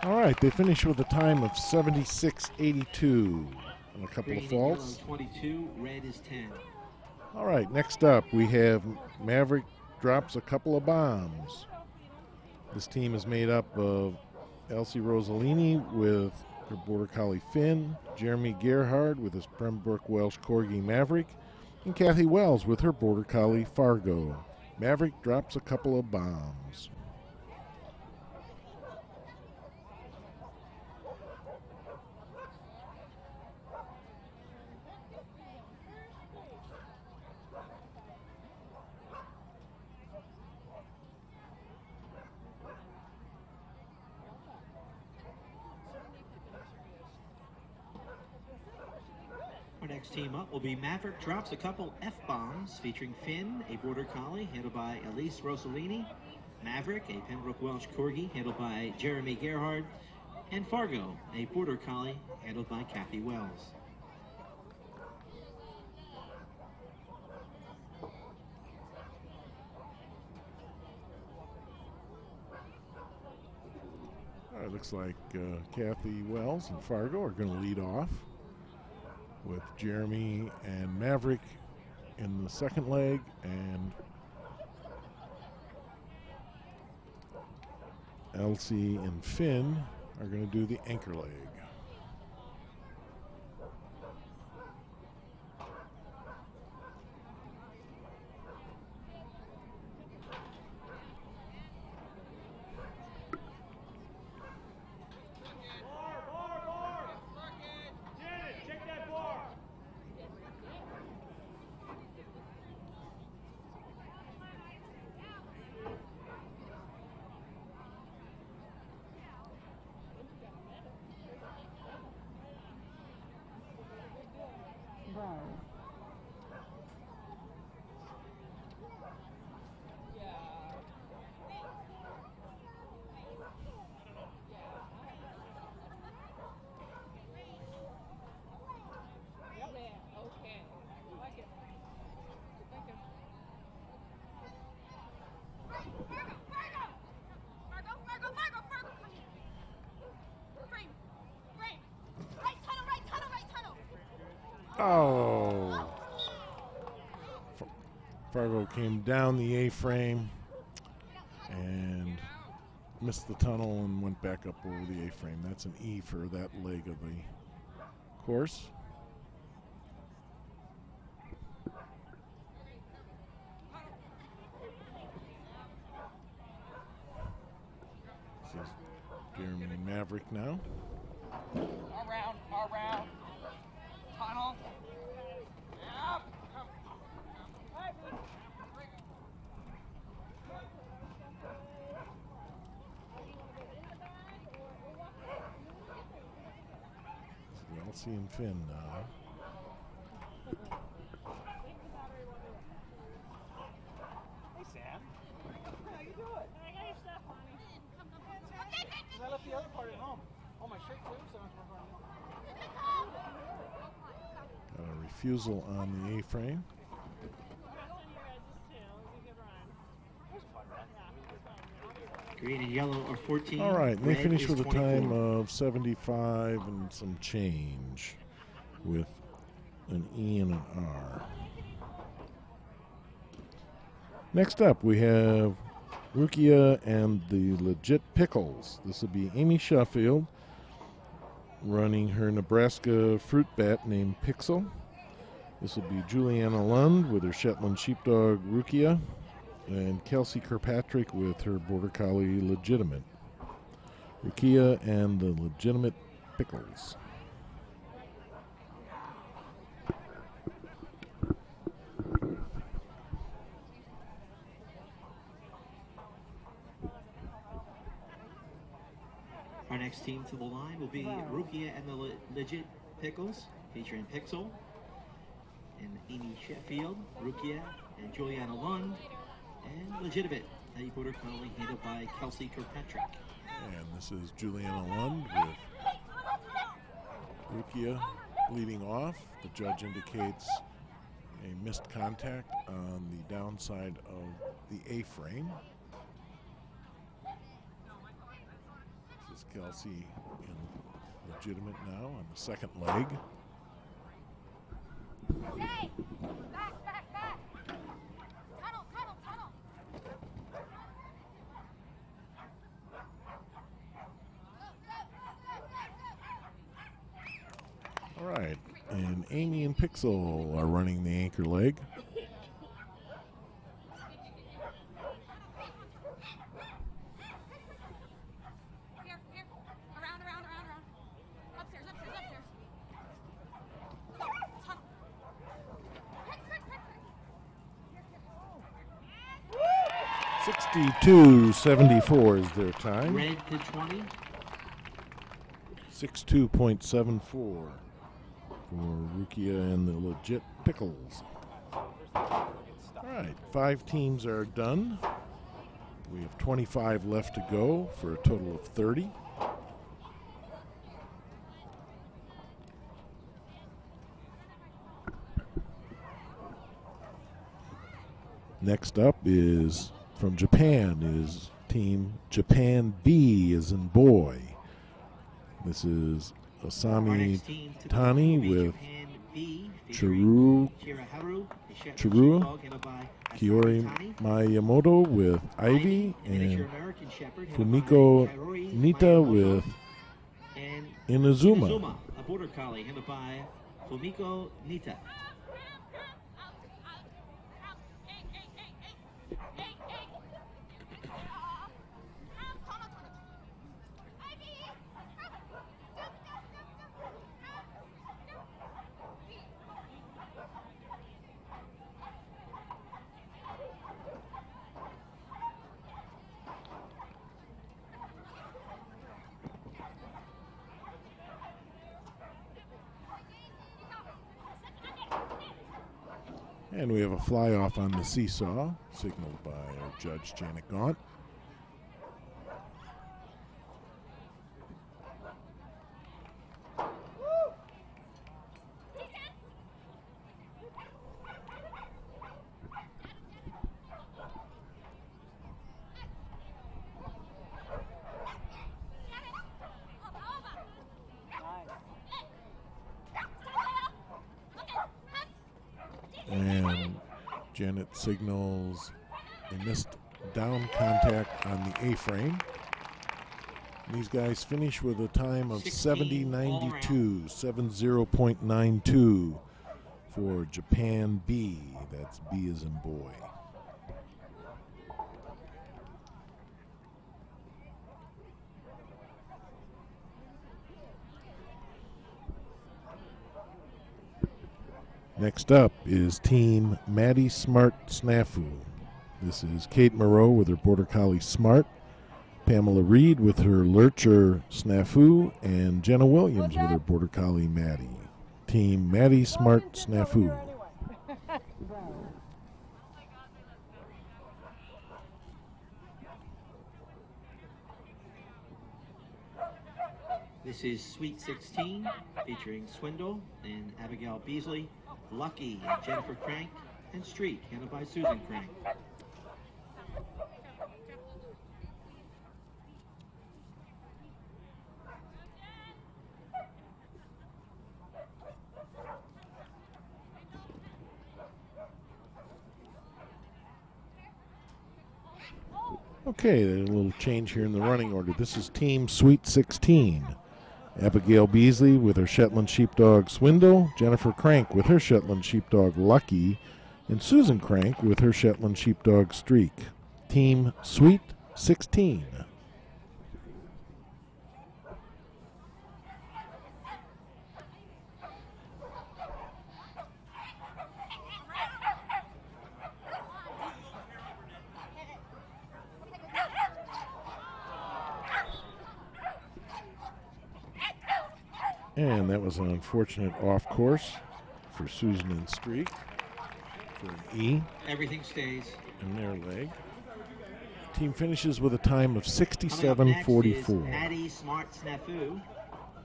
Speaker 3: All right, they finish with a time of 76-82 and a couple of faults.
Speaker 4: 22, red is 10.
Speaker 3: All right, next up we have Maverick drops a couple of bombs. This team is made up of Elsie Rossellini with her Border Collie Finn, Jeremy Gerhard with his Pembroke Welsh Corgi Maverick, and Kathy Wells with her Border Collie Fargo. Maverick drops a couple of bombs.
Speaker 4: Our next team up will be Maverick Drops a Couple F-Bombs, featuring Finn, a Border Collie, handled by Elise Rossellini, Maverick, a Pembroke Welsh Corgi, handled by Jeremy Gerhard, and Fargo, a Border Collie, handled by Kathy Wells.
Speaker 3: It looks like Kathy Wells and Fargo are going to lead off, with Jeremy and Maverick in the second leg, and Elsie and Finn are going to do the anchor leg. Oh, Fargo came down the A-frame and missed the tunnel and went back up over the A-frame. That's an E for that leg of the course. This is Jeremy Maverick now.
Speaker 10: Around. Tunnel. Yep.
Speaker 3: Elsie and Finn now.
Speaker 6: Hey, Sam. How you doing?
Speaker 7: I got your stuff, honey.
Speaker 6: Because I left the other part at home. Oh, my shirt too, so I'm going home.
Speaker 3: Got a refusal on the A-frame.
Speaker 4: Green and yellow are 14.
Speaker 3: All right, they
Speaker 4: red
Speaker 3: finished
Speaker 4: is
Speaker 3: with a
Speaker 4: 24.
Speaker 3: time of 75 and some change, with an E and an R. Next up, we have Rukia and the Legit Pickles. This will be Amy Sheffield running her Nebraska fruit bat named Pixel. This will be Juliana Lund with her Shetland Sheepdog Rukia, and Kelsey Kirkpatrick with her Border Collie Legitimate. Rukia and the Legitimate Pickles.
Speaker 4: Our next team to the line will be Rukia and the Legit Pickles, featuring Pixel and Amy Sheffield, Rukia and Juliana Lund, and Legitimate, a Border Collie handled by Kelsey Kirkpatrick.
Speaker 3: And this is Juliana Lund with Rukia leading off. The judge indicates a missed contact on the downside of the A-frame. This is Kelsey in Legitimate now on the second leg.
Speaker 7: Hey! Back! Tunnel!
Speaker 3: All right, and Amy and Pixel are running the anchor leg.
Speaker 7: Here. Around. Upstairs. Tunnel.
Speaker 3: Quick. 62.74 is their time.
Speaker 4: Red to 20.
Speaker 3: 62.74. for Rukia and the Legit Pickles. All right, 5 teams are done. We have 25 left to go for a total of 30. Next up is from Japan is Team Japan B as in boy. This is Asami Tani with Chirua, Kiori Miyamoto with Ivy, and Fumiko Nita with Inazuma.
Speaker 4: A border collie handled by Fumiko Nita.
Speaker 3: And we have a fly off on the seesaw, signaled by our judge, Janet Gaunt. And Janet signals a missed down contact on the A-frame. These guys finish with a time of 70.92, 70.92 for Japan B. That's B as in boy. Next up is Team Maddie Smart Snafu. This is Kate Moreau with her Border Collie Smart, Pamela Reed with her Lurcher Snafu, and Jenna Williams with her Border Collie Maddie. Team Maddie Smart Snafu.
Speaker 4: This is Sweet 16, featuring Swindle and Abigail Beasley, Lucky and Jennifer Crank, and Streak, handled by Susan Crank.
Speaker 3: Okay, a little change here in the running order. This is Team Sweet 16. Abigail Beasley with her Shetland Sheepdog Swindle, Jennifer Crank with her Shetland Sheepdog Lucky, and Susan Crank with her Shetland Sheepdog Streak. Team Sweet 16. And that was an unfortunate off course for Susan and Streak for an E.
Speaker 4: Everything stays
Speaker 3: in their leg. Team finishes with a time of
Speaker 4: 67.44. Maddie Smart Snafu,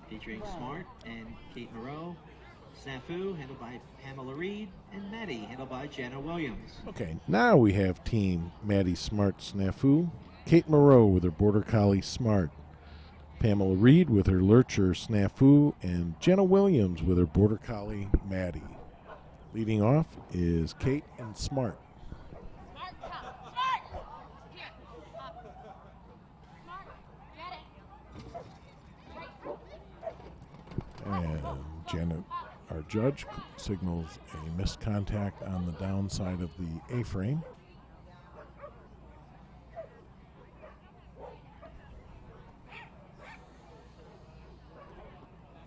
Speaker 4: featuring Smart and Kate Moreau. Snafu, handled by Pamela Reed, and Maddie, handled by Jenna Williams.
Speaker 3: Okay, now we have Team Maddie Smart Snafu, Kate Moreau with her Border Collie Smart, Pamela Reed with her Lurcher Snafu, and Jenna Williams with her Border Collie Maddie. Leading off is Kate and Smart. And Janet, our judge, signals a missed contact on the downside of the A-frame.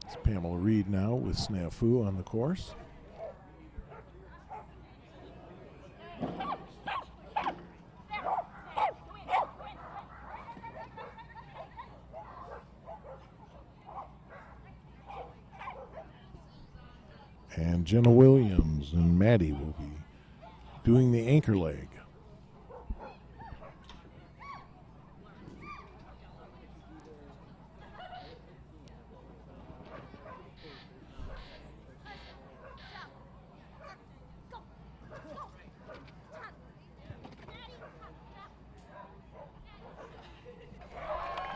Speaker 3: It's Pamela Reed now with Snafu on the course. And Jenna Williams and Maddie will be doing the anchor leg.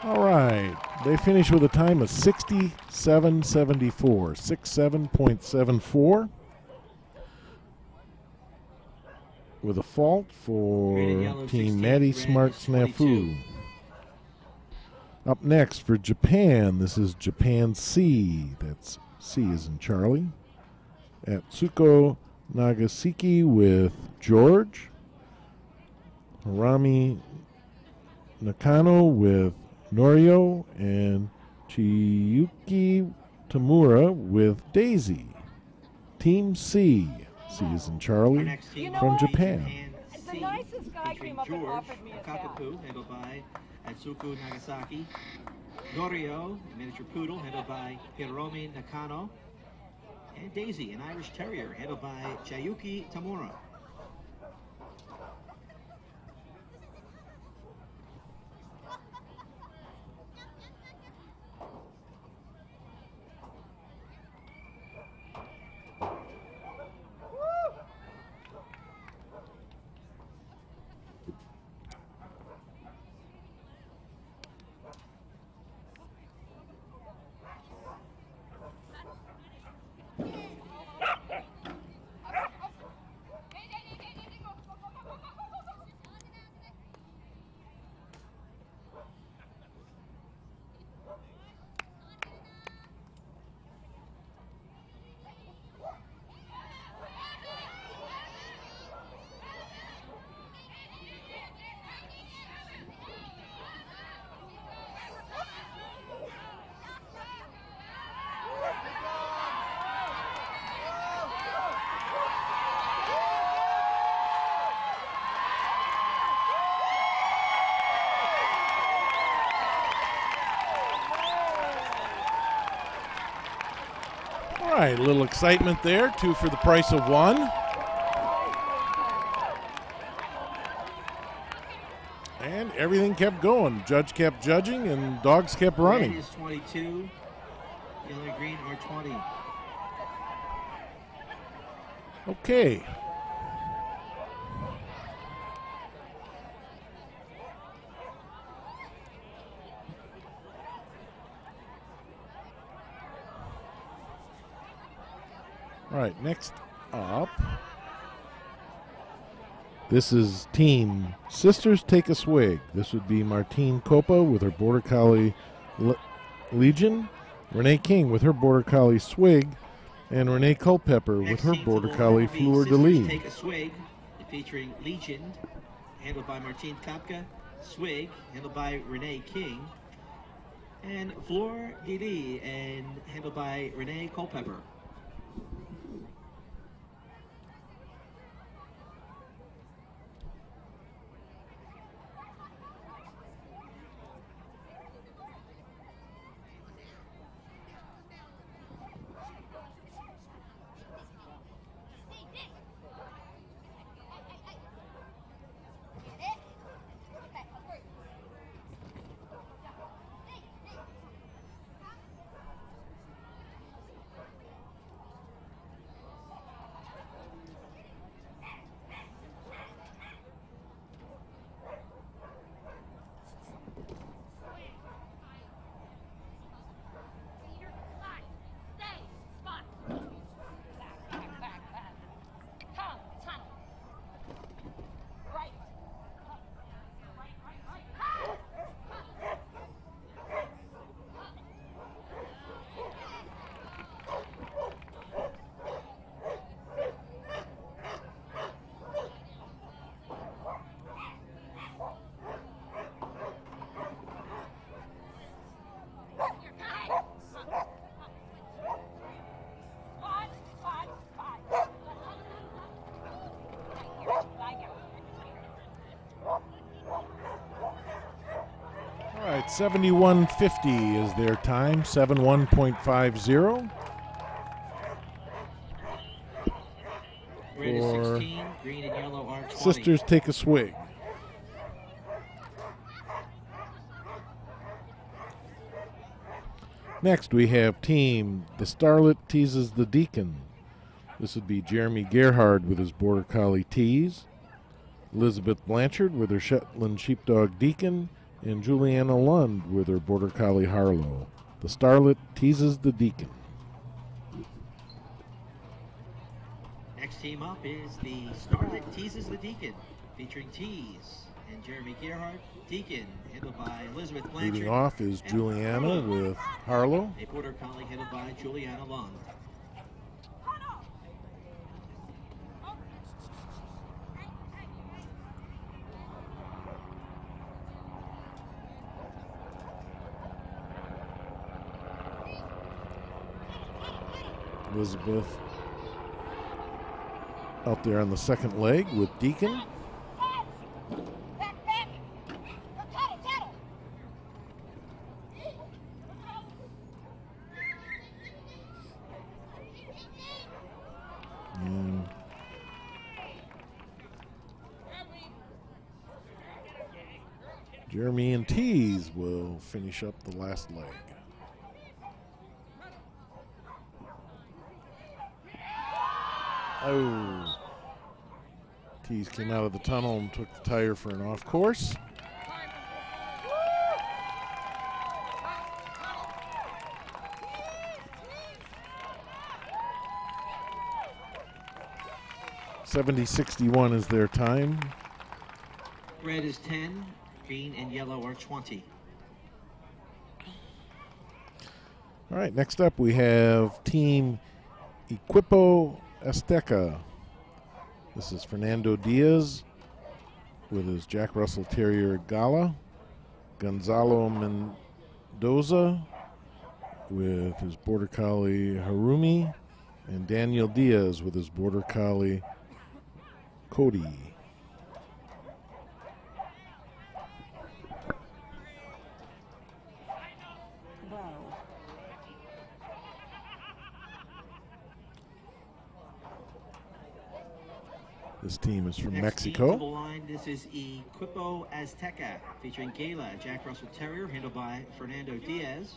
Speaker 3: All right, they finish with a time of 67.74, 67.74. With a fault for Team Natty Smart Snafu. Up next for Japan, this is Japan C. That's C as in Charlie. Atsuko Nagasaki with George. Harami Nakano with Norio. And Chiyuki Tamura with Daisy. Team C. C is in Charlie from Japan.
Speaker 7: The nicest guy came up and offered me a
Speaker 4: cockapoo, handled by Atsuko Nagasaki. Norio, a miniature poodle, handled by Hiromi Nakano. And Daisy, an Irish Terrier, handled by Chayuki Tamura.
Speaker 3: All right, a little excitement there. 2 for the price of 1. And everything kept going. Judge kept judging and dogs kept running.
Speaker 4: Red is 22. Yellow and green are 20.
Speaker 3: Okay. All right, next up, this is Team Sisters Take a Swig. This would be Martine Copa with her Border Collie Legion, Renee King with her Border Collie Swig, and Renee Culpepper with her Border Collie Fleur de Lis.
Speaker 4: Take a Swig, featuring Legion, handled by Martine Kopka, Swig, handled by Renee King, and Fleur de Lis, and handled by Renee Culpepper.
Speaker 3: All right, 71.50 is their time, 71.50. sisters take a swig. Next, we have team The Starlet Teases the Deacon. This would be Jeremy Gerhard with his Border Collie Tease, Elizabeth Blanchard with her Shetland Sheepdog Deacon, and Juliana Lund with her Border Collie Harlow. The Starlet Teases the Deacon.
Speaker 4: Next team up is the Starlet Teases the Deacon, featuring Tease and Jeremy Gerhard. Deacon, handled by Elizabeth Blanchard.
Speaker 3: Leading off is
Speaker 4: and
Speaker 3: Juliana with Harlow.
Speaker 4: a Border Collie handled by Juliana Lund.
Speaker 3: Elizabeth out there on the second leg with Deacon. And Jeremy and Tease will finish up the last leg. Oh. Tease came out of the tunnel and took the tire for an off course. .70.61 is their time.
Speaker 4: Red is 10, green and yellow are 20.
Speaker 3: All right, next up we have Team Equipo Azteca. This is Fernando Diaz with his Jack Russell Terrier Gala, Gonzalo Mendoza with his Border Collie Harumi, and Daniel Diaz with his Border Collie Cody. This team is from
Speaker 4: Next
Speaker 3: Mexico.
Speaker 4: team to the line, this is Equipo Azteca, featuring Gala, Jack Russell Terrier, handled by Fernando Diaz.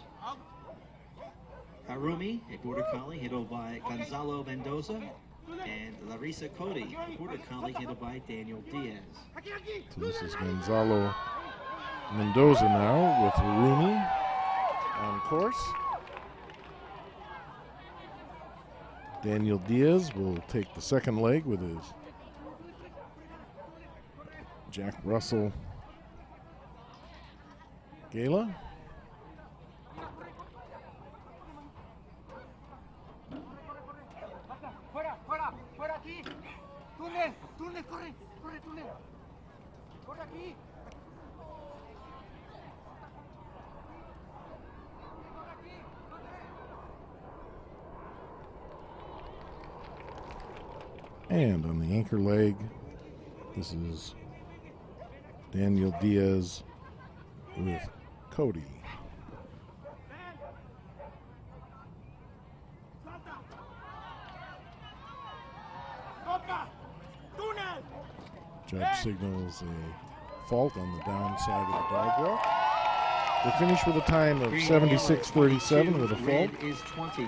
Speaker 4: Harumi, a Border Collie, handled by Gonzalo Mendoza. And Larissa Cody, a Border Collie, handled by Daniel Diaz.
Speaker 3: So this is Gonzalo Mendoza now with Harumi on course. Daniel Diaz will take the second leg with his Jack Russell Gala.
Speaker 6: Fuera, fuera, fuera aquí. Túnel, túnel, corre, corre, túnel. Corre aquí.
Speaker 3: And on the anchor leg, this is Daniel Diaz with Cody. Judge signals a fault on the downside of the dog walk. They finish with a time of 76.37 with a fault.
Speaker 4: Red is 20.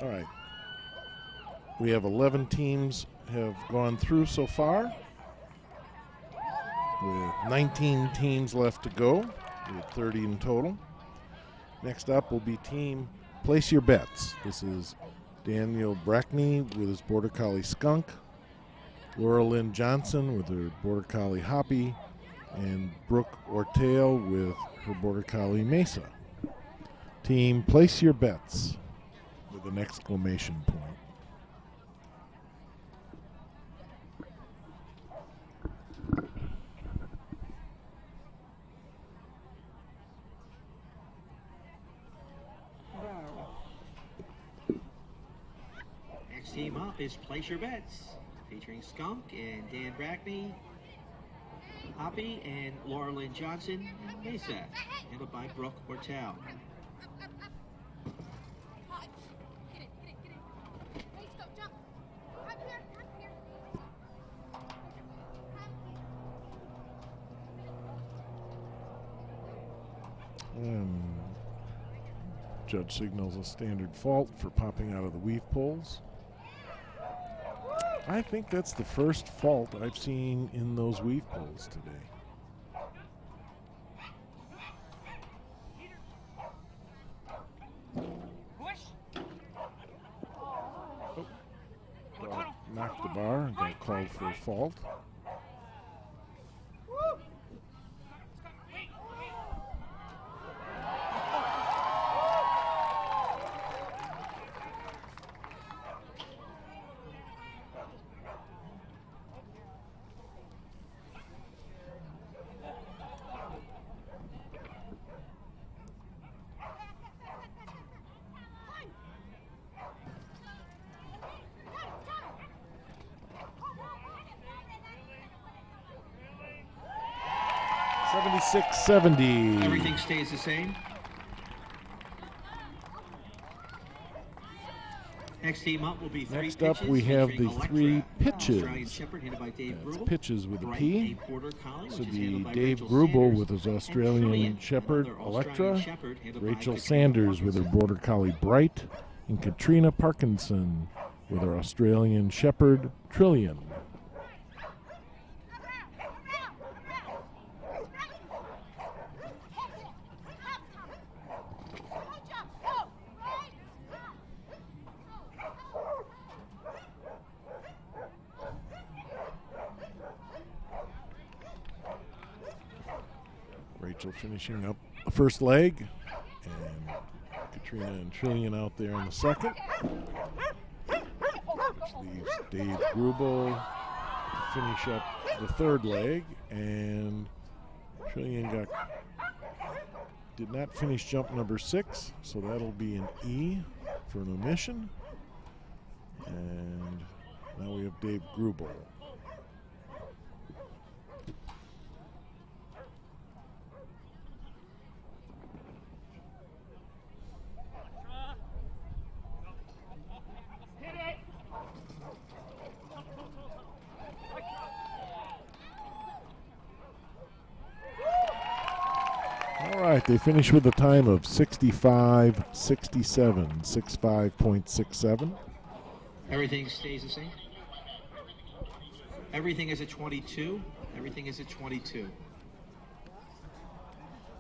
Speaker 3: All right. We have 11 teams have gone through so far, with 19 teams left to go. We have 30 in total. Next up will be team Place Your Bets. This is Daniel Brackney with his Border Collie Skunk, Laura Lynn Johnson with her Border Collie Hoppy, and Brooke Ortale with her Border Collie Mesa. Team Place Your Bets with an exclamation point.
Speaker 4: Next team up is Place Your Bets, featuring Skunk and Dan Brackney, Hoppy and Laura Lynn Johnson, and Mesa, handled by Brooke Ortale.
Speaker 3: And judge signals a standard fault for popping out of the weave poles. I think that's the first fault I've seen in those weave poles today. Oh, knocked the bar and got called for a fault. $76.70.
Speaker 4: Everything stays the same. Next team up will be three
Speaker 3: Next
Speaker 4: pitches.
Speaker 3: up, we have the
Speaker 4: Electra,
Speaker 3: three pitches.
Speaker 4: Australian Shepherd, handled by Dave
Speaker 3: That's
Speaker 4: Grubel.
Speaker 3: pitches with a
Speaker 4: Bright,
Speaker 3: P.
Speaker 4: a Border Collie,
Speaker 3: So
Speaker 4: which is
Speaker 3: the
Speaker 4: handled by
Speaker 3: Dave
Speaker 4: Rachel
Speaker 3: Grubel
Speaker 4: Sanders,
Speaker 3: with his
Speaker 4: and
Speaker 3: Australian
Speaker 4: Trillian,
Speaker 3: Shepherd,
Speaker 4: another Australian
Speaker 3: Electra.
Speaker 4: Shepherd, handled by
Speaker 3: Rachel
Speaker 4: Katrina
Speaker 3: Sanders with her
Speaker 4: Parkinson.
Speaker 3: Border Collie, Bright. And Katrina Parkinson with her Australian Shepherd, Trillian. Rachel finishing up the first leg, and Katrina and Trillian out there in the second, which leaves Dave Grubel to finish up the third leg, and Trillian did not finish jump number 6, so that'll be an E for an omission. And now we have Dave Grubel. All right, they finish with a time of 65.67, 65.67.
Speaker 4: Everything stays the same. Everything is at 22. Everything is at 22.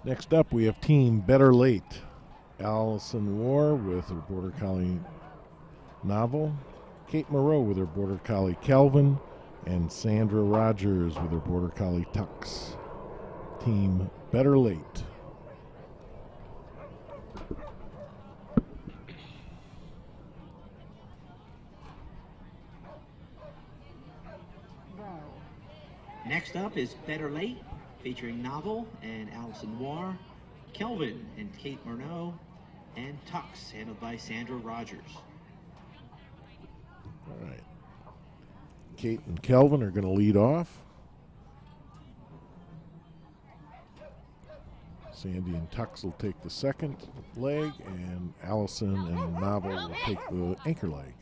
Speaker 3: Next up, we have Team Better Late. Allison War with her Border Collie Novel, Kate Moreau with her Border Collie Calvin, and Sandra Rogers with her Border Collie Tux. Team Better Late.
Speaker 4: Next up is Better Late, featuring Novel and Allison War, Kelvin and Kate Murnau, and Tux, handled by Sandra Rogers.
Speaker 3: All right. Kate and Kelvin are going to lead off. Sandy and Tux will take the second leg, and Allison and Novel will take the anchor leg.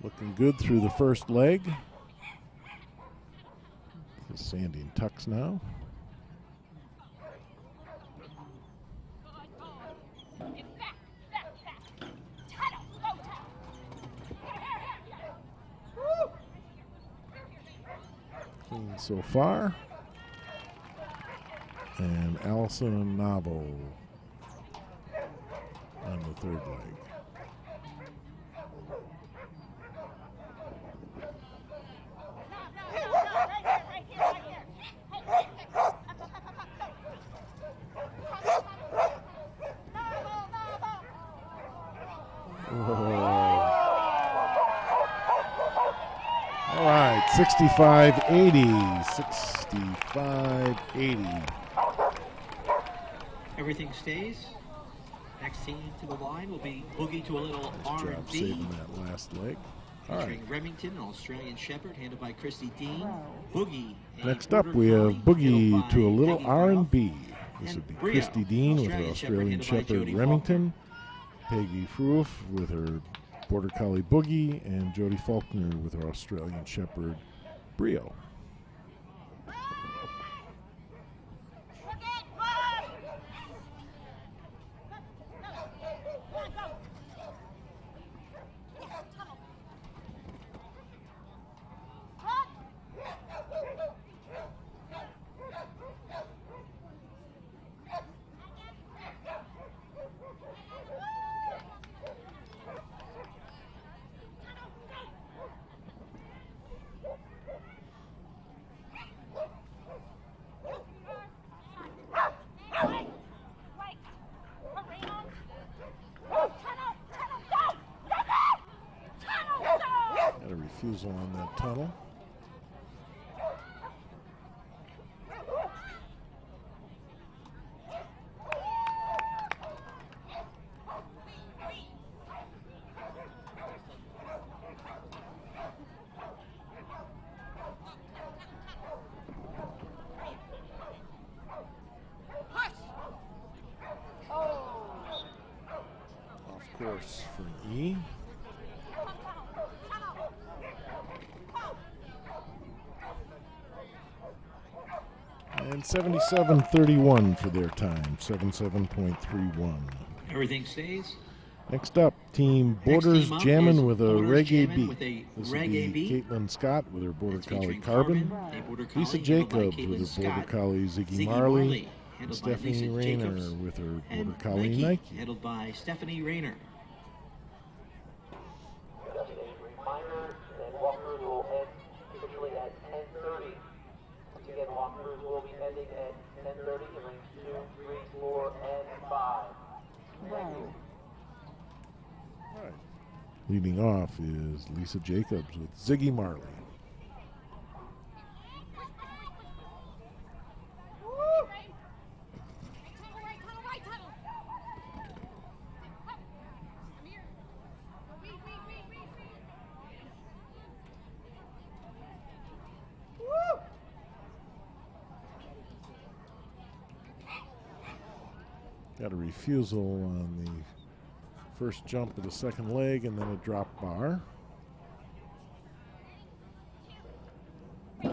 Speaker 3: Looking good through the first leg. It's Sandy and Tux now. Clean so far. And Allison and Novel on the third leg. All right, 65-80, 65-80.
Speaker 4: Everything stays. Next team to the line will be Boogie to a Little
Speaker 3: Nice job
Speaker 4: R&B.
Speaker 3: saving that last leg. All right.
Speaker 4: Featuring Remington, an Australian Shepherd, handled by Christy Dean. Boogie. a
Speaker 3: Next up,
Speaker 4: Border
Speaker 3: we have
Speaker 4: Collie, handled
Speaker 3: Boogie
Speaker 4: by
Speaker 3: to a Little
Speaker 4: Peggy Ralph.
Speaker 3: R&B. This
Speaker 4: and
Speaker 3: would be
Speaker 4: Brio,
Speaker 3: Christy Dean with her
Speaker 4: Australian
Speaker 3: Australian
Speaker 4: handled by
Speaker 3: Shepherd
Speaker 4: Jodie
Speaker 3: Remington, Peggy Fruif with her Border Collie Boogie, and Jodie Faulkner with her Australian Shepherd Brio. Got a refusal on that tunnel. Off course for an E. And 77.31 for their time, 77.31.
Speaker 4: Everything stays.
Speaker 3: Next up, Team Borders
Speaker 4: team up
Speaker 3: Jammin'
Speaker 4: is
Speaker 3: with a
Speaker 4: Borders
Speaker 3: Reggae
Speaker 4: Jammin'
Speaker 3: Beat.
Speaker 4: with a
Speaker 3: This would
Speaker 4: Reggae
Speaker 3: be
Speaker 4: Beat.
Speaker 3: Caitlin Scott with her Border
Speaker 4: That's
Speaker 3: Collie
Speaker 4: featuring
Speaker 3: Carbon,
Speaker 4: a Border Collie
Speaker 3: Lisa
Speaker 4: handled by
Speaker 3: Jacobs
Speaker 4: Caitlin
Speaker 3: with her Border
Speaker 4: Scott,
Speaker 3: Collie Ziggy
Speaker 4: Ziggy
Speaker 3: Marley,
Speaker 4: Marley, handled by
Speaker 3: Stephanie
Speaker 4: Lisa
Speaker 3: Rayner
Speaker 4: Jacobs,
Speaker 3: with her Border
Speaker 4: and
Speaker 3: Collie
Speaker 4: Nike,
Speaker 3: Nike.
Speaker 4: handled by Stephanie Rayner.
Speaker 8: Just a reminder that walkthroughs will end officially at 10:30. Once again, walkthroughs will be ending at 10:30 in rings 2, 3, 4, and 5. Thank you.
Speaker 3: All right. Leading off is Lisa Jacobs with Ziggy Marley. Got a refusal on the first jump of the second leg and then a drop bar. All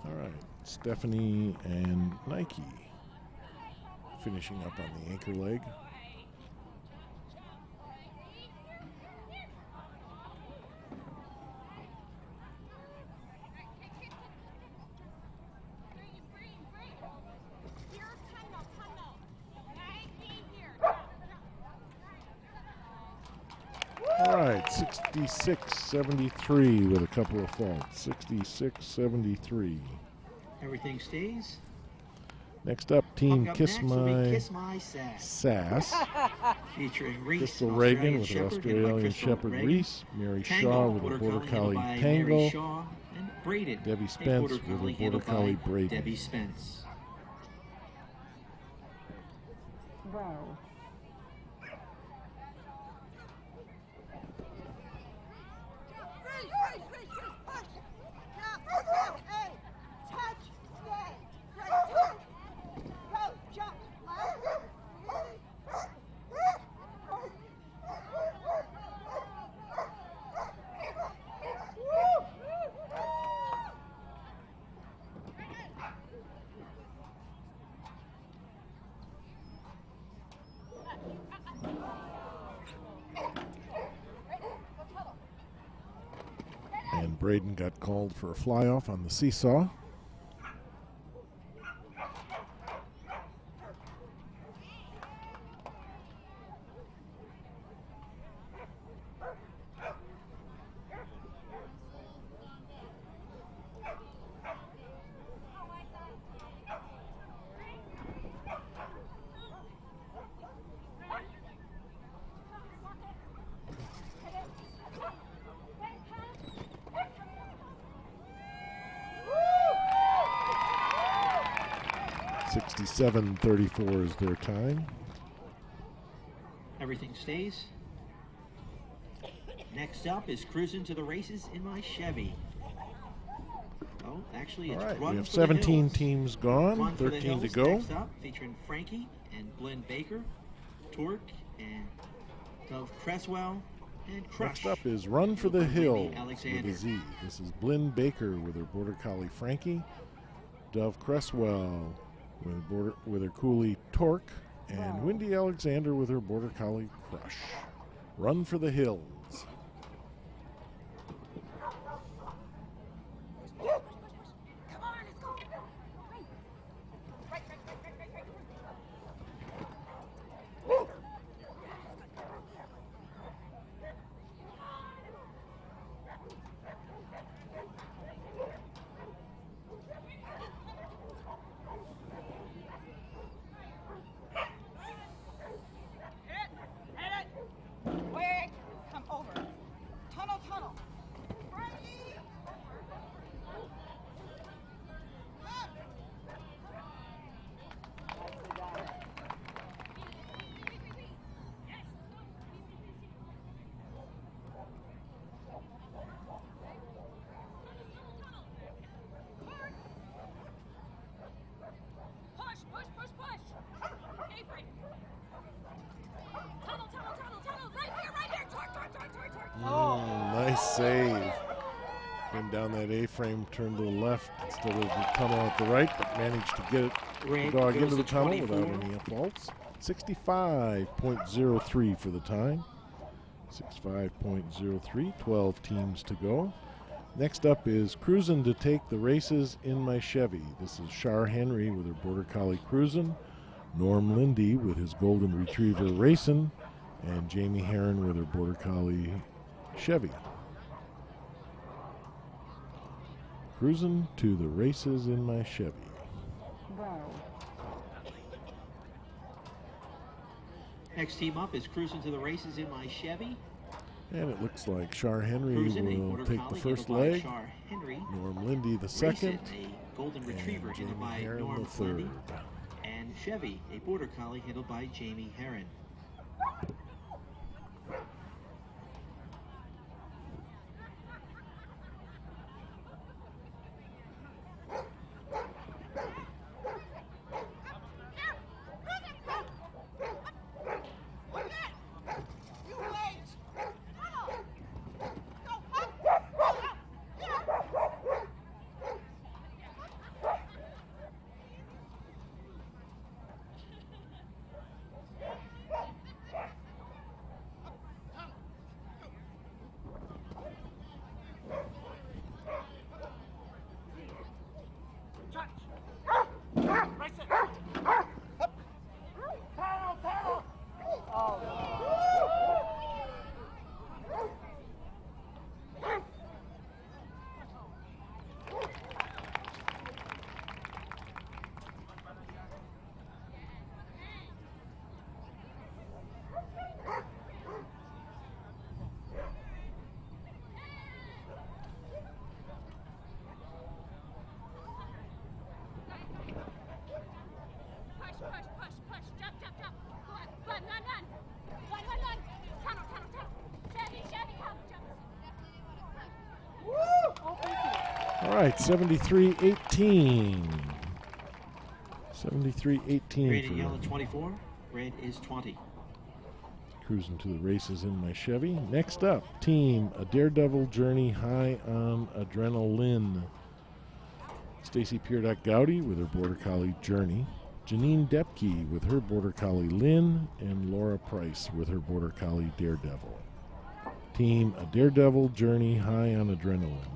Speaker 3: right, Stephanie and Nike finishing up on the anchor leg. All right, 66.73 with a couple of faults. 66.73.
Speaker 4: Everything stays.
Speaker 3: Next up, Team
Speaker 4: Coming up
Speaker 3: Kiss
Speaker 4: next will be
Speaker 3: My
Speaker 4: Kiss My Sass.
Speaker 3: Sass.
Speaker 4: Featuring Reese,
Speaker 3: Crystal
Speaker 4: an
Speaker 3: Reagan with her
Speaker 4: Shepherd, handled by
Speaker 3: Australian
Speaker 4: Crystal
Speaker 3: Shepherd
Speaker 4: Reagan.
Speaker 3: Reese. Mary
Speaker 4: Tango,
Speaker 3: Shaw with her Border
Speaker 4: handled
Speaker 3: Collie
Speaker 4: by Mary
Speaker 3: Tango.
Speaker 4: Shaw, and Braided,
Speaker 3: Debbie
Speaker 4: a
Speaker 3: Spence
Speaker 4: Border
Speaker 3: with her
Speaker 4: Collie
Speaker 3: Border
Speaker 4: handled
Speaker 3: Collie
Speaker 4: by
Speaker 3: Braden.
Speaker 4: Debbie Spence.
Speaker 1: Wow.
Speaker 3: And Braden got called for a fly-off on the seesaw. .34 is their time.
Speaker 4: Everything stays. Next up is Cruising to the Races in My Chevy. Oh, actually,
Speaker 3: All
Speaker 4: it's
Speaker 3: right,
Speaker 4: Run
Speaker 3: we have
Speaker 4: for the
Speaker 3: 17
Speaker 4: Hills.
Speaker 3: teams gone,
Speaker 4: Run for the
Speaker 3: 13 to
Speaker 4: Hills
Speaker 3: go.
Speaker 4: next up, featuring Frankie and Glenn Baker, Torque and Dove Cresswell, and Crush.
Speaker 3: Next up is Run for the
Speaker 4: by Wendy
Speaker 3: Hills with
Speaker 4: Alexander.
Speaker 3: a Z. This is Blynn Baker with her Border Collie Frankie, Dove Cresswell with her Coolie Torque, and Wendy Alexander with her Border Collie Crush. Run for the Hills.
Speaker 7: Come on, let's go. Right. Hit it. Wait. Come over. Tunnel. Frankie. Push. A-frame. Tunnel. Right here. Torque.
Speaker 3: Nice save. Came down that A-frame, turned to the left instead of the tunnel at the right, but managed to get the
Speaker 4: Red
Speaker 3: dog
Speaker 4: goes
Speaker 3: into the
Speaker 4: to
Speaker 3: tunnel
Speaker 4: 24.
Speaker 3: without any faults. 65.03 for the time. 65.03, 12 teams to go. Next up is Cruisin' to Take the Races in My Chevy. This is Char Henry with her Border Collie Cruisin', Norm Lindy with his Golden Retriever Racin', and Jamie Heron with her Border Collie Chevy. Cruisin' to the Races in My Chevy.
Speaker 4: Next team up is Cruising to the Races in My Chevy.
Speaker 3: And it looks like Char Henry
Speaker 4: Cruisin', a
Speaker 3: will
Speaker 4: Border
Speaker 3: take the
Speaker 4: Collie
Speaker 3: first
Speaker 4: handled by
Speaker 3: leg,
Speaker 4: Char Henry.
Speaker 3: Norm Lindy the second,
Speaker 4: Racing, a Golden Retriever
Speaker 3: and
Speaker 4: handled
Speaker 3: Jamie
Speaker 4: by
Speaker 3: Heron
Speaker 4: Norm
Speaker 3: the third.
Speaker 4: Lindy. And Chevy, a Border Collie handled by Jamie Heron.
Speaker 7: Push. Jump. Go on. Run. Run. Tunnel. Chevy, come. Jump.
Speaker 3: All right, 73-18. 73-18
Speaker 4: Red and
Speaker 3: for
Speaker 4: yellow 24. Red is 20.
Speaker 3: Cruising to the Races in My Chevy. Next up, team A Daredevil Journey High on Adrenaline. Stacy Pierdock Gowdy with her Border Collie Journey, Janine Depke with her Border Collie Lynn, and Laura Price with her Border Collie Daredevil. Team A Daredevil Journey High on Adrenaline.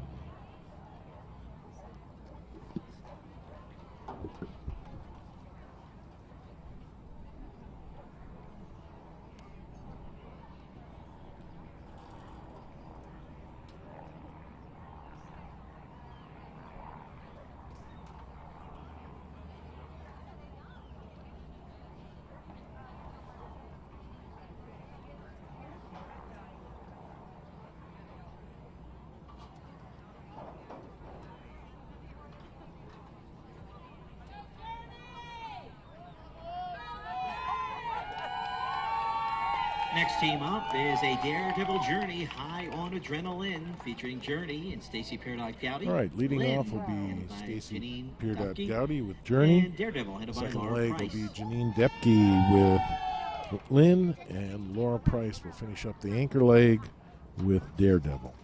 Speaker 4: Next team up is a Daredevil Journey High on Adrenaline featuring Journey and Stacy Peridot-Gowdy.
Speaker 3: All right, leading
Speaker 4: Lynn,
Speaker 3: off will be
Speaker 4: handled by
Speaker 3: Stacy
Speaker 4: Janine
Speaker 3: Peridot-Gowdy
Speaker 4: Dupke,
Speaker 3: with Journey.
Speaker 4: and Daredevil, handled by
Speaker 3: Second
Speaker 4: Laura
Speaker 3: leg
Speaker 4: Price.
Speaker 3: will be Janine Depke with Lynn, and Laura Price will finish up the anchor leg with Daredevil.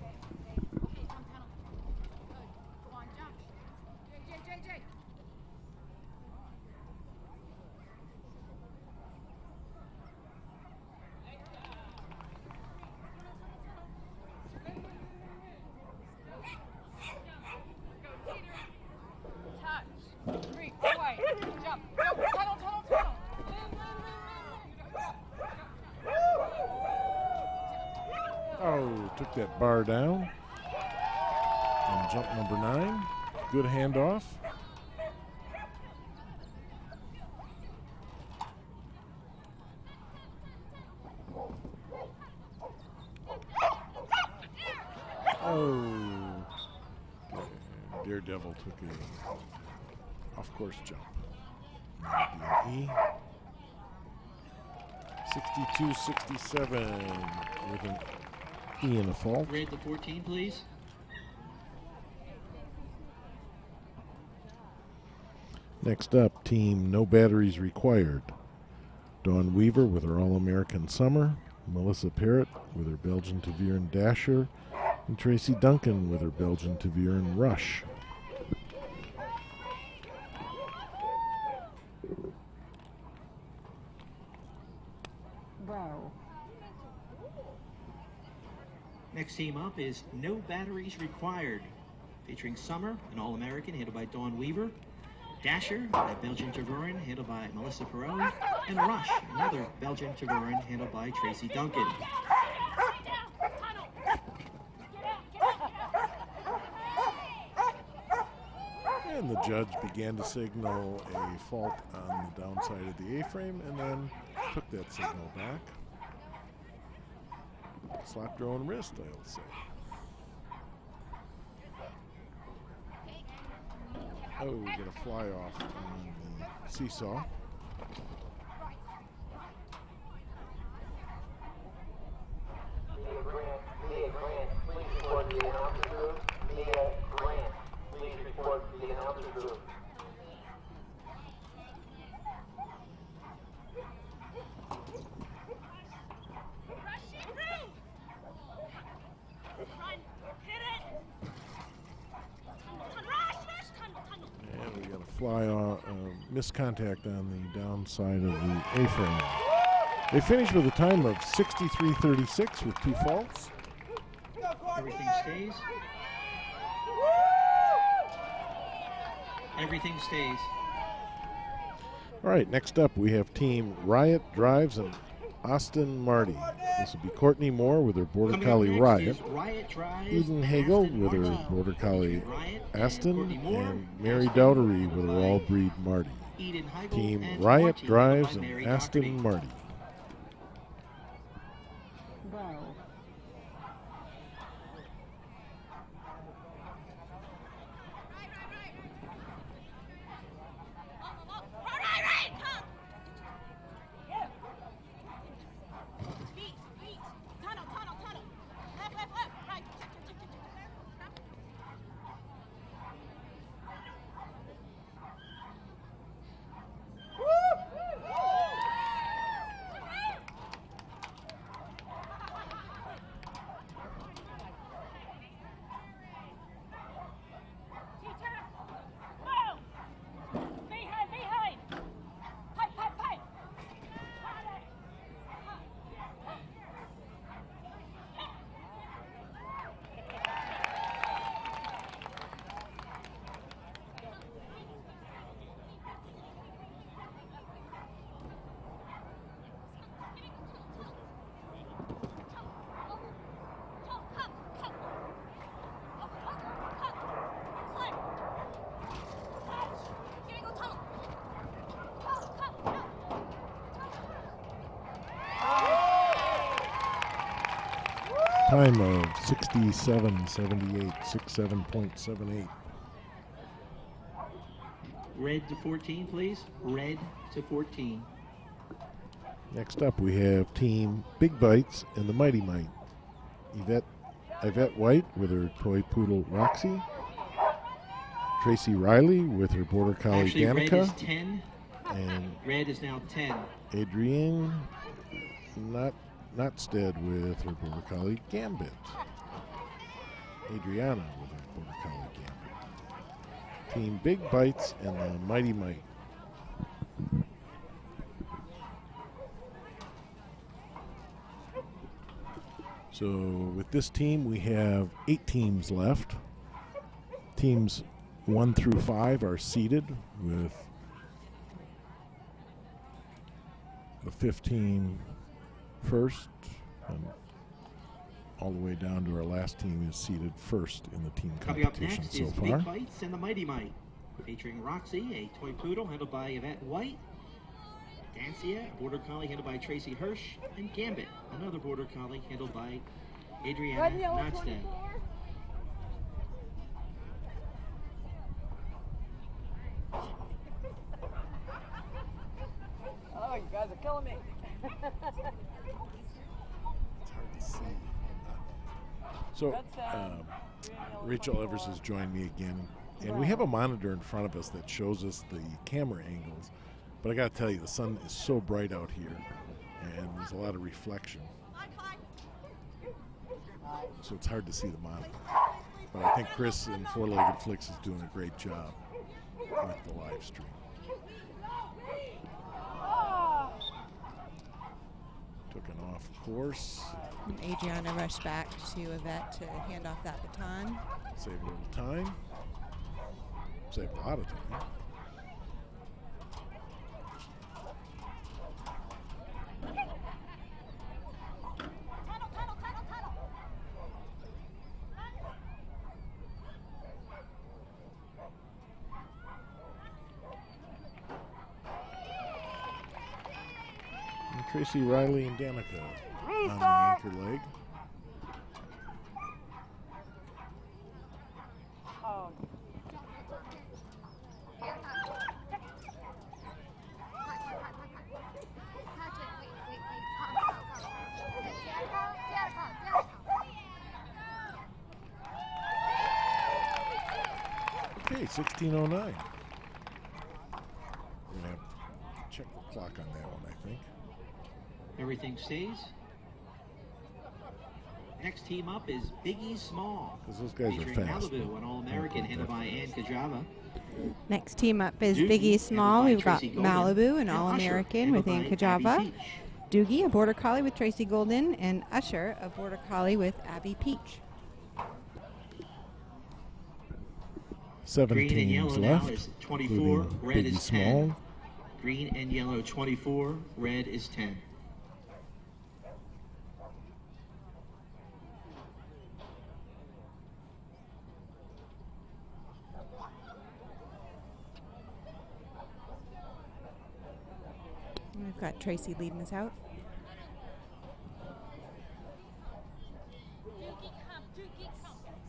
Speaker 3: Oh, took that bar down. And jump number 9. Good handoff. Oh. And Daredevil took a off-course jump. That'd be an E. 62-67 with an E and a fault.
Speaker 4: Grade the 14, please.
Speaker 3: Next up, team No Batteries Required. Dawn Weaver with her All-American Summer, Melissa Parrott with her Belgian Tavern Dasher, and Tracy Duncan with her Belgian Tavern Rush.
Speaker 4: Next team up is No Batteries Required, featuring Summer, an All-American, handled by Dawn Weaver, Dasher, a Belgian Tavern, handled by Melissa Perot, and Rush, another Belgian Tavern, handled by Tracy Duncan.
Speaker 3: And the judge began to signal a fault on the downside of the A-frame and then took that signal back. Slapped her own wrist, I'll say. Oh, we get a fly off on the seesaw.
Speaker 8: Mia Grant, please report to the announcer booth. Mia Grant, please report to the announcer booth.
Speaker 3: And we got a fly off, missed contact on the downside of the A-frame. They finished with a time of 63-36 with 2 faults.
Speaker 4: Everything stays. Everything stays.
Speaker 3: All right, next up we have Team Riot Drives and Austin Marty. This will be Courtney Moore with her Border
Speaker 4: Coming
Speaker 3: Collie
Speaker 4: up next
Speaker 3: Riot,
Speaker 4: is Riot Drives
Speaker 3: Eden
Speaker 4: and
Speaker 3: Hagel
Speaker 4: Aston
Speaker 3: with her
Speaker 4: Martin.
Speaker 3: Border Collie
Speaker 4: Riot
Speaker 3: Aston,
Speaker 4: Courtney Moore,
Speaker 3: and Mary
Speaker 4: Aston,
Speaker 3: Dowdery with her
Speaker 4: by
Speaker 3: All-Breed Marty.
Speaker 4: Eden Hagel,
Speaker 3: Team
Speaker 4: and
Speaker 3: Riot
Speaker 4: Marty,
Speaker 3: Drives
Speaker 4: by
Speaker 3: and
Speaker 4: Mary
Speaker 3: Aston
Speaker 4: Doherty.
Speaker 3: Marty. Time of 67.78, 67.78.
Speaker 4: Red to 14, please. Red to 14.
Speaker 3: Next up, we have Team Big Bites and the Mighty Might. Yvette White with her toy poodle Roxy. Tracy Riley with her border collie
Speaker 4: Actually,
Speaker 3: Danica.
Speaker 4: red is 10.
Speaker 3: And
Speaker 4: Red is now 10.
Speaker 3: Adrienne Notstead with her border collie Gambit. Adriana with her border collie Gambit. Team Big Bites and the Mighty Might. So with this team, we have 8 teams left. Teams 1 through 5 are seeded with the 15 first, and all the way down to our last team is seeded first in the team
Speaker 4: Coming up
Speaker 3: competition
Speaker 4: next
Speaker 3: so
Speaker 4: is
Speaker 3: far.
Speaker 4: Big Bites and the Mighty Might, featuring Roxy, a toy poodle handled by Yvette White, Dancia, a border collie handled by Tracy Hirsch, and Gambit, another border collie handled by Adriana Notstead.
Speaker 1: Oh, you guys are killing me.
Speaker 3: It's hard to see. So Rachel Evers has joined me again, and we have a monitor in front of us that shows us the camera angles. But I got to tell you, the sun is so bright out here, and there's a lot of reflection. So it's hard to see the monitor. But I think Chris in Four-Legged Flix is doing a great job with the live stream. Took an off course.
Speaker 5: And Adriana rushed back to Yvette to hand off that baton.
Speaker 3: Save a little time. Save a lot of time. And Tracy Riley and Danica on the anchor leg. Okay, 16:09. We're going to have to check the clock on that one, I think.
Speaker 4: Everything stays. Next team up is Biggie Small.
Speaker 3: Because those guys are
Speaker 4: featuring
Speaker 3: fast.
Speaker 4: Malibu, an All-American handled by Ann Kajava.
Speaker 5: Next team up is
Speaker 4: Doogie,
Speaker 5: Biggie Small.
Speaker 4: handled
Speaker 5: We've
Speaker 4: by
Speaker 5: got
Speaker 4: Tracy Golden,
Speaker 5: Malibu, an
Speaker 4: and Usher,
Speaker 5: All-American with Ann
Speaker 4: handled by Abby
Speaker 5: Kajava.
Speaker 4: Peach.
Speaker 5: Doogie, a Border Collie with Tracy Golden, and Usher, a Border Collie with Abby Peach.
Speaker 3: 7
Speaker 4: Green and
Speaker 3: teams
Speaker 4: yellow
Speaker 3: left,
Speaker 4: now is 24,
Speaker 3: including
Speaker 4: red
Speaker 3: Biggie
Speaker 4: is
Speaker 3: Small.
Speaker 4: 10. Green and yellow 24, red is 10.
Speaker 5: We've got Tracy leading us out.
Speaker 7: Doogie, come.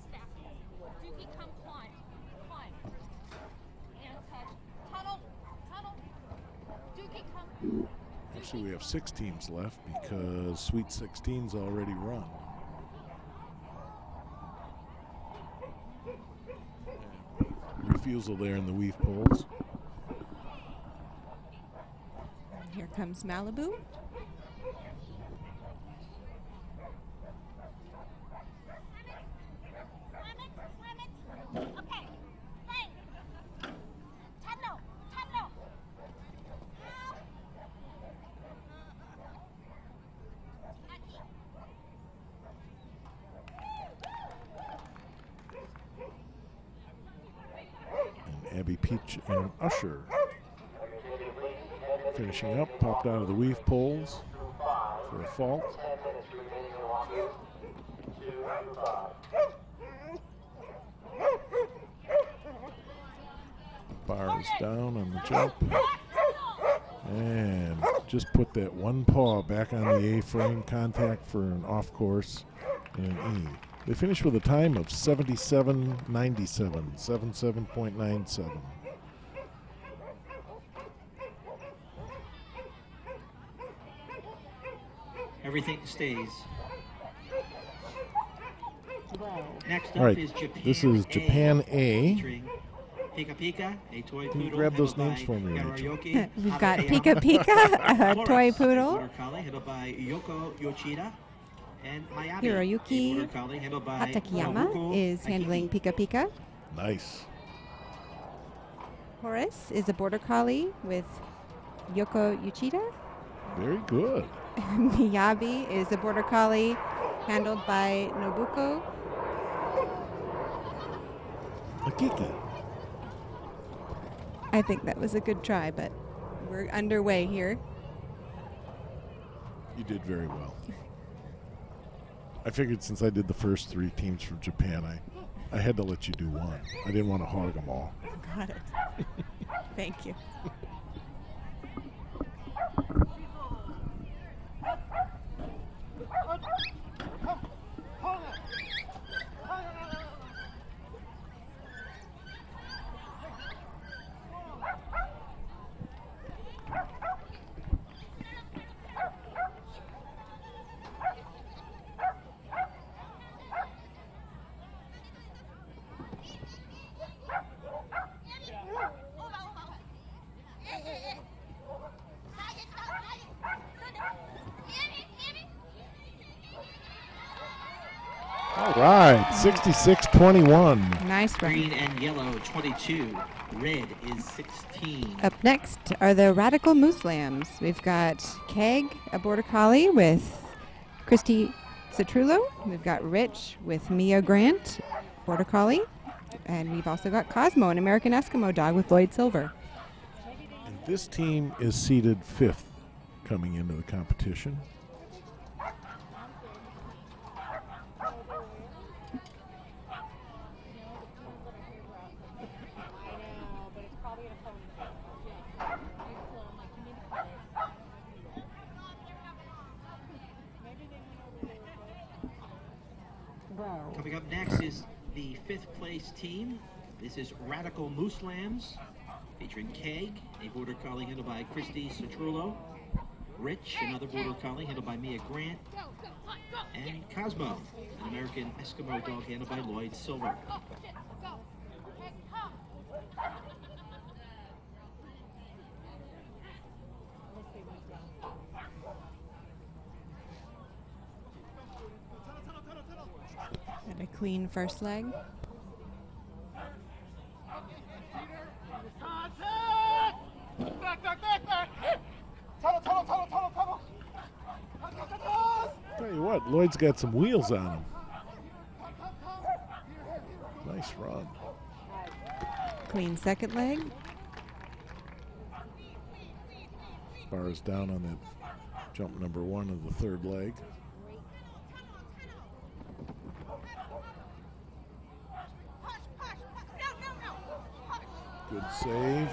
Speaker 7: Step. Doogie, come, climb. Climb. And touch. Tunnel. Tunnel. Doogie, come.
Speaker 3: Actually, we have 6 teams left because Sweet 16's already run. And refusal there in the weave poles.
Speaker 5: Here comes Malibu.
Speaker 7: Okay. Bang. Tunnel. Tunnel.
Speaker 3: And Abby Peach and Usher finishing up, popped out of the weave poles for a fault.
Speaker 8: 10 minutes remaining in walking. 2 through 5.
Speaker 3: Bar is down on the jump. And just put that one paw back on the A-frame, contact for an off course and an E. They finished with a time of 77.97, 77.97.
Speaker 4: Everything stays. Next up
Speaker 3: All right,
Speaker 4: is Japan
Speaker 3: this is Japan A.
Speaker 4: featuring Pika Pika, a toy
Speaker 3: Can you
Speaker 4: poodle.
Speaker 3: grab those
Speaker 4: handled
Speaker 3: names
Speaker 4: by
Speaker 3: for me, Rachel?
Speaker 4: Yaraoki
Speaker 5: We've got
Speaker 4: Hatakeyama.
Speaker 5: Pika Pika, a toy
Speaker 4: Horace, a
Speaker 5: poodle.
Speaker 4: border collie handled by Yoko Yoshida. And Mayabi, a
Speaker 5: Hiroyuki
Speaker 4: border collie handled by
Speaker 5: Hatakeyama
Speaker 4: Nobuko
Speaker 5: is handling
Speaker 4: Akiki.
Speaker 5: Pika Pika.
Speaker 3: Nice.
Speaker 5: Horace is a border collie with Yoko Uchida.
Speaker 3: Very good.
Speaker 5: Miyabi is a border collie handled by Nobuko.
Speaker 3: Akiki.
Speaker 5: I think that was a good try, but we're underway here.
Speaker 3: You did very well. I figured since I did the first 3 teams from Japan, I had to let you do one. I didn't want to hog them all.
Speaker 5: Got it. Thank you.
Speaker 3: All right, 66-21.
Speaker 5: Nice run.
Speaker 4: Green and yellow, 22. Red is 16.
Speaker 5: Up next are the Radical Moose Lambs. We've got Keg, a border collie with Christy Citrullo. We've got Rich with Mia Grant, border collie. And we've also got Cosmo, an American Eskimo dog with Lloyd Silver.
Speaker 3: And this team is seeded 5th coming into the competition.
Speaker 4: Coming up next is the 5th place team. This is Radical Moose Lambs, featuring Keg, a border collie handled by Christy Citrullo, Rich, another border collie handled by Mia Grant, and Cosmo, an American Eskimo dog handled by Lloyd Silver.
Speaker 5: Got a clean first leg.
Speaker 3: Tell you what, Lloyd's got some wheels on him. Nice run.
Speaker 5: Clean second leg.
Speaker 3: Bar is down on that jump number 1 of the 3rd leg. Good save.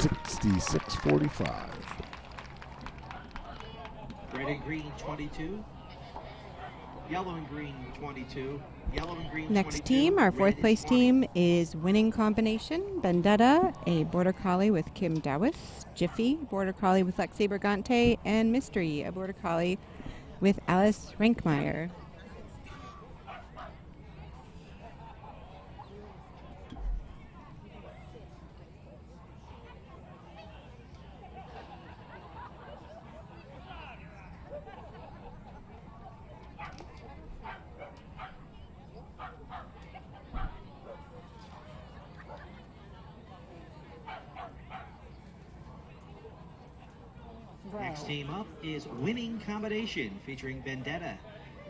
Speaker 3: 66-45.
Speaker 4: Red and green, 22. Yellow and green, 22. Yellow and green,
Speaker 5: Next
Speaker 4: 22.
Speaker 5: team, our
Speaker 4: Red
Speaker 5: 4th
Speaker 4: is
Speaker 5: place
Speaker 4: 20.
Speaker 5: team is Winning Combination, Vendetta, a border collie with Kim Dowis, Jiffy, border collie with Lexi Brigante, and Mystery, a border collie with Alice Rankmeyer.
Speaker 4: Next team up is Winning Combination, featuring Vendetta,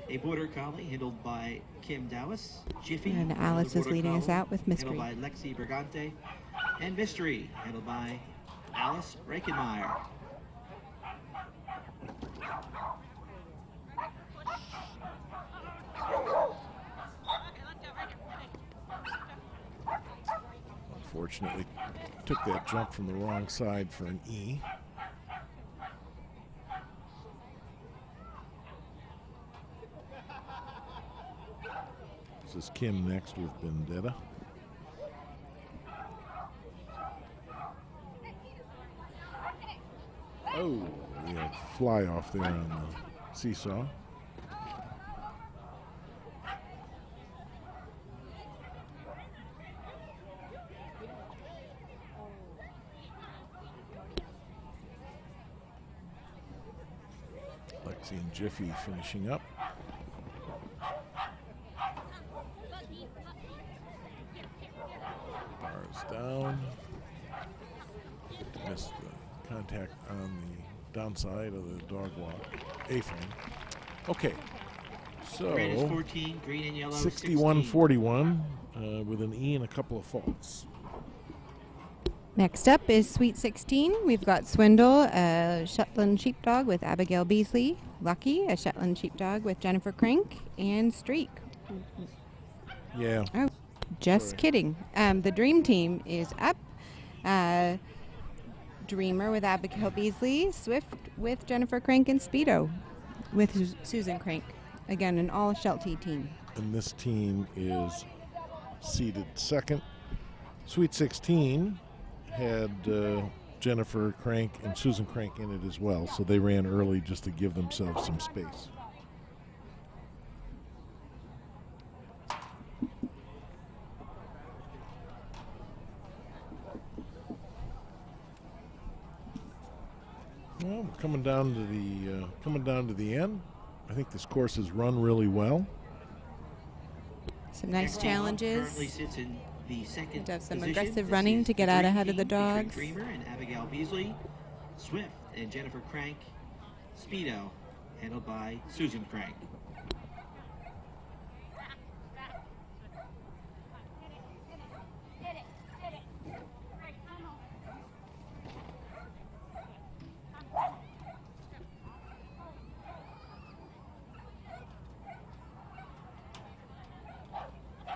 Speaker 4: a border collie handled by Kim Dowis, Jiffy,
Speaker 5: And
Speaker 4: another
Speaker 5: Alice is
Speaker 4: border
Speaker 5: leading us
Speaker 4: collie
Speaker 5: out with Mystery.
Speaker 4: handled by Lexi Brigante, and Mystery, handled by Alice Rakenmeyer.
Speaker 3: Unfortunately, took that jump from the wrong side for an E. This is Kim next with Vendetta. Oh, we had fly off there on the seesaw. Lexi and Jiffy finishing up. Bars down. Missed the contact on the downside of the dog walk A-frame. Okay, so
Speaker 4: Red is 14, green and yellow
Speaker 3: 61-41 with an E and a couple of faults.
Speaker 5: Next up is Sweet 16. We've got Swindle, a Shetland Sheepdog with Abigail Beasley, Lucky, a Shetland Sheepdog with Jennifer Crank, and Streak.
Speaker 3: Yeah.
Speaker 5: Oh, just
Speaker 3: Sorry.
Speaker 5: kidding. The Dream Team is up. Dreamer with Abigail Beasley, Swift with Jennifer Crank, and Speedo with Susan Crank. Again, an all Sheltie team.
Speaker 3: And this team is seeded second. Sweet 16 had Jennifer Crank and Susan Crank in it as well, so they ran early just to give themselves some space. Well, we're coming down to the end. I think this course has run really well.
Speaker 5: Some nice challenges.
Speaker 4: Currently sits in the second
Speaker 5: Have some
Speaker 4: position.
Speaker 5: aggressive
Speaker 4: This
Speaker 5: runing
Speaker 4: is
Speaker 5: to get
Speaker 4: the
Speaker 5: out
Speaker 4: Dream
Speaker 5: ahead of the
Speaker 4: Team featuring
Speaker 5: dogs.
Speaker 4: Dreamer and Abigail Beasley, Swift and Jennifer Crank, Speedo, handled by Susan Crank.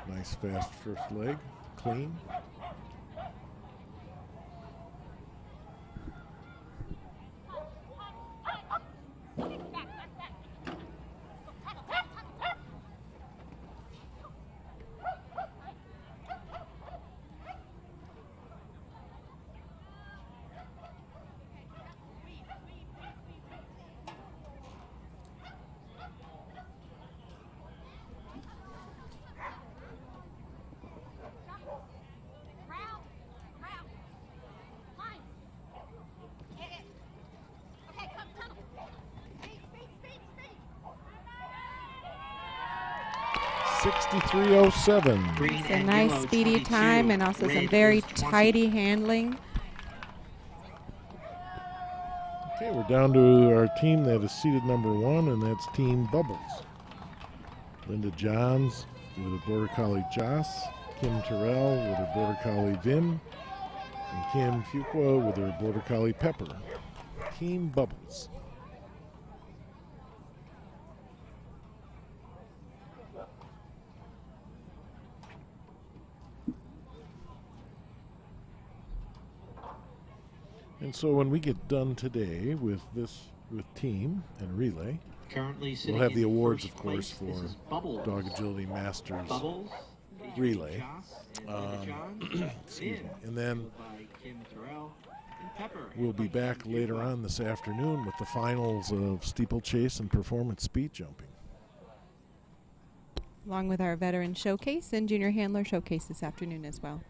Speaker 3: Nice fast first leg, clean.
Speaker 7: Line. Hit it. Okay, come, tunnel. Speed.
Speaker 3: 63.07.
Speaker 4: Green
Speaker 5: It's a
Speaker 4: and
Speaker 5: nice
Speaker 4: yellow,
Speaker 5: speedy
Speaker 4: 22.
Speaker 5: time and also some
Speaker 4: Red
Speaker 5: very
Speaker 4: is 20.
Speaker 5: tidy handling.
Speaker 3: Okay, we're down to our team that is seeded number one, and that's Team Bubbles. Linda Johns with a Border Collie Joss, Kim Terrell with her Border Collie Vim, and Kim Fuqua with her Border Collie Pepper. Team Bubbles. And so when we get done today with team and relay,
Speaker 4: Currently sitting
Speaker 3: we'll have the
Speaker 4: in
Speaker 3: awards,
Speaker 4: first
Speaker 3: of course,
Speaker 4: place. This
Speaker 3: for
Speaker 4: is Bubbles.
Speaker 3: Dog Agility Masters
Speaker 4: Bubbles, featuring
Speaker 3: relay.
Speaker 4: Joss and Linda Johns.
Speaker 3: Excuse me.
Speaker 4: Vin,
Speaker 3: And then
Speaker 4: handled by Kim Terrell, and Pepper,
Speaker 3: we'll
Speaker 4: handled
Speaker 3: be
Speaker 4: by
Speaker 3: back
Speaker 4: Kim
Speaker 3: later
Speaker 4: Fuqua.
Speaker 3: on this afternoon with the finals of steeplechase and performance speed jumping.
Speaker 5: Along with our veteran showcase and junior handler showcase this afternoon as well.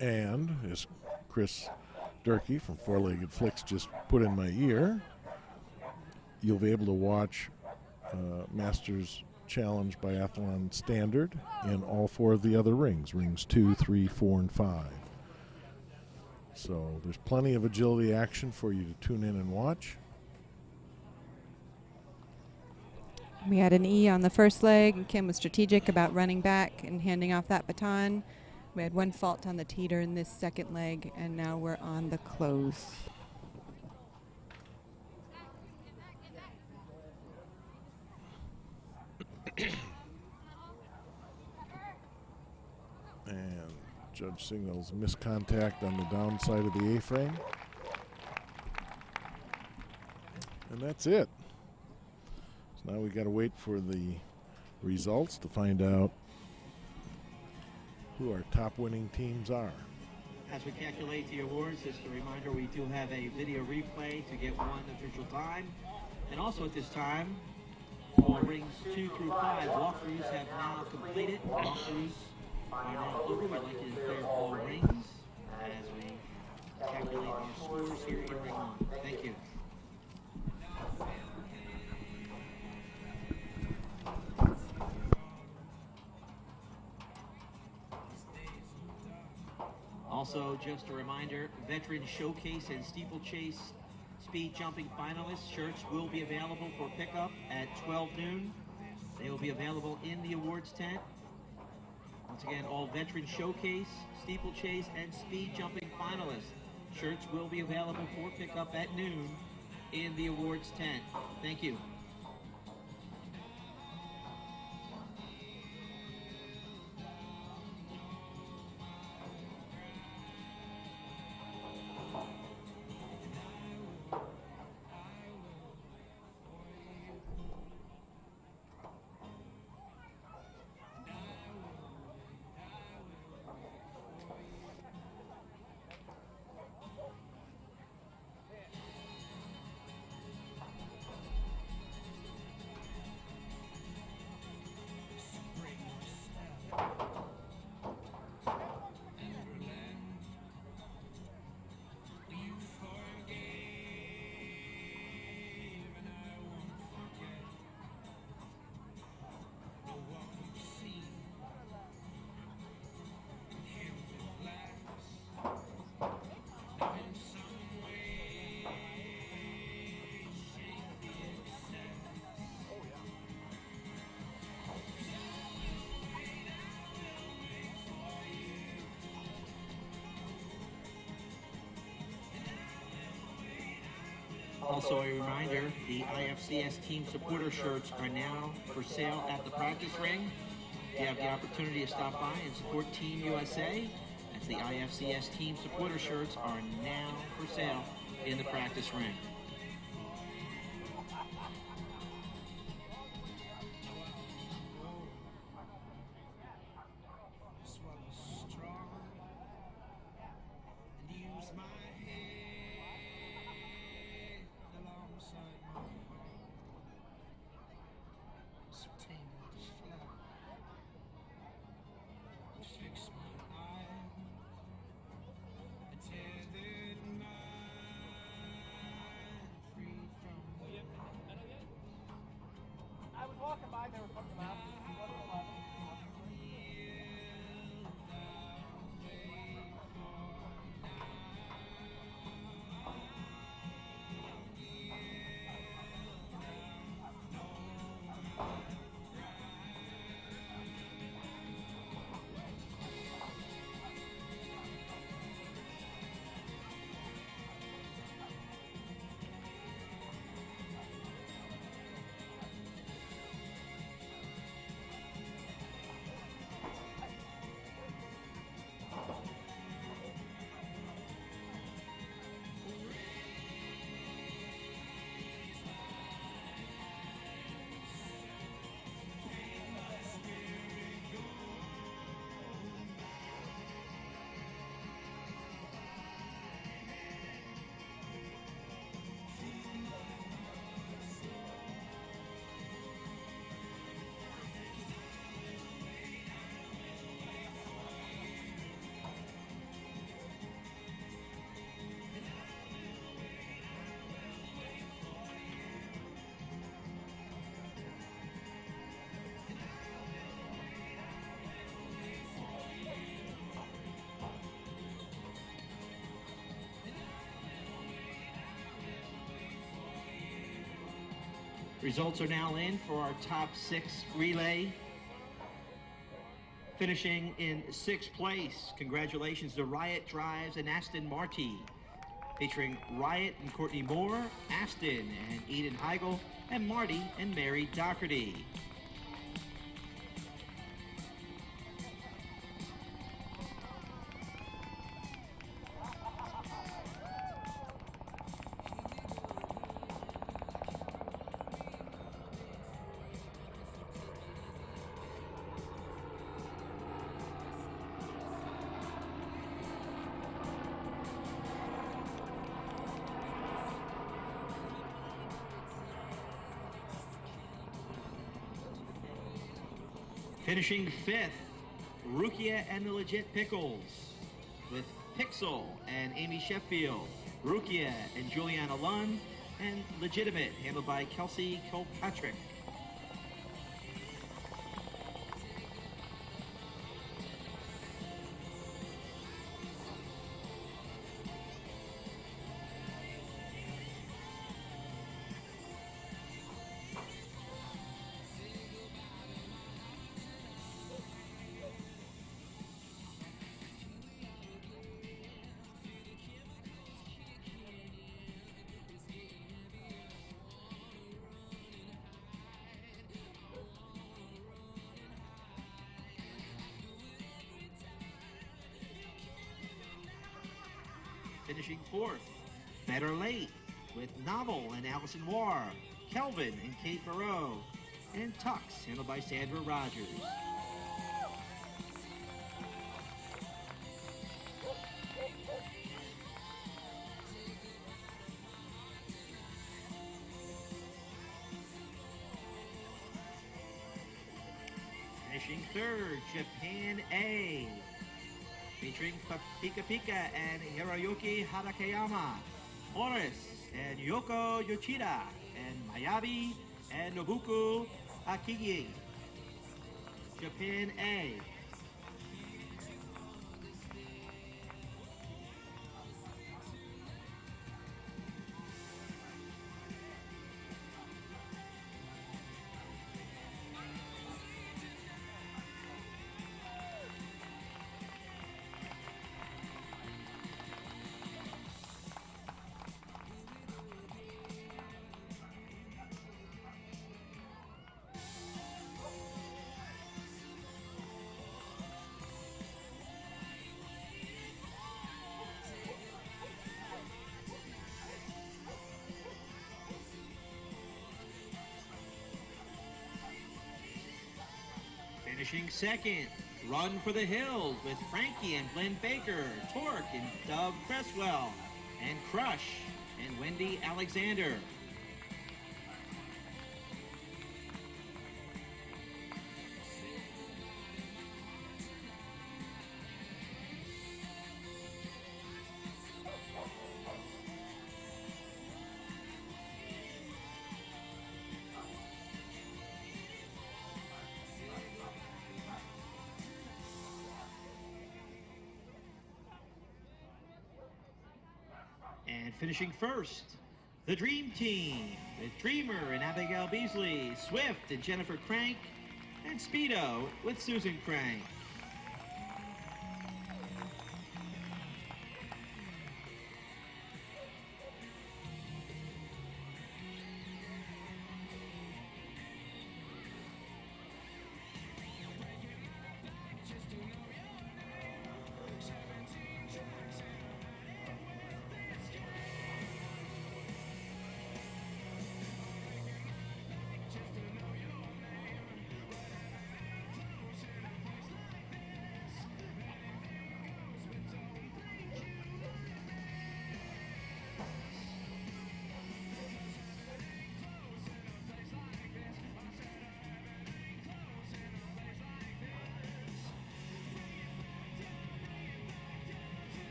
Speaker 3: And as Chris Durkee from Four Legged Flix just put in my ear, you'll be able to watch Masters Challenge Biathlon Standard in all four of the other rings, rings 2, 3, 4, and 5. So there's plenty of agility action for you to tune in and watch.
Speaker 5: We had an E on the first leg, and Kim was strategic about running back and handing off that baton. We had one fault on the teeter in this second leg, and now we're on the close.
Speaker 3: And judge signals miscontact on the downside of the A-frame. And that's it. So now we got to wait for the results to find out who our top winning teams are.
Speaker 4: As we calculate the awards, just a reminder, we do have a video replay to get one official time. And also at this time, for rings 2 through 5, walkthroughs have now completed. Walkthroughs are now over. We'd like you to clear all rings as we calculate our scores here in ring 1. Thank you. Also, just a reminder, Veteran Showcase and Steeplechase Speed Jumping Finalists shirts will be available for pickup at 12 noon. They will be available in the awards tent. Once again, all Veteran Showcase, Steeplechase, and Speed Jumping Finalists shirts will be available for pickup at noon in the awards tent. Thank you. Also a reminder, the IFCS team supporter shirts are now for sale at the practice ring. If you have the opportunity to stop by and support Team USA, as the IFCS team supporter shirts are now for sale in the practice ring.
Speaker 10: I was walking by, they were talking about 11:11.
Speaker 4: Results are now in for our top 6 relay. Finishing in 6th place, congratulations to Riot Drives and Aston Marty, featuring Riot and Courtney Moore, Aston and Eden Heigl, and Marty and Mary Doherty. Finishing fifth, Rukia and the Legit Pickles with Pixel and Amy Sheffield, Rukia and Juliana Lund, and Legitimate, handled by Kelsey Kilpatrick. Finishing fourth, Better Late with Novel and Allison War, Kelvin and Kate Moreau, and Tux, handled by Sandra Rogers. Finishing third, Japan A, featuring Pika Pika and Hiroyuki Harakeyama, Horace and Yoko Yoshida, and Mayabi and Nobuko Akigi. Japan A. Finishing second, Run for the Hills with Frankie and Glenn Baker, Torque and Dove Cresswell, and Crush and Wendy Alexander. And finishing first, the Dream Team with Dreamer and Abigail Beasley, Swift and Jennifer Crank, and Speedo with Susan Crank.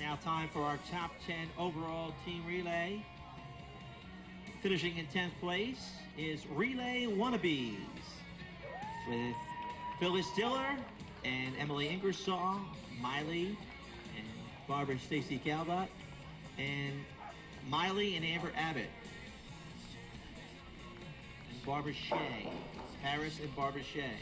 Speaker 4: Now time for our top 10 overall team relay. Finishing in 10th place is Relay Wannabes with Phyllis Diller and Emily Ingersoll, Miley and Barbara Stacy Calvert, and Miley and Amber Abbott. And Barbara Shea, Paris and Barbara Shea.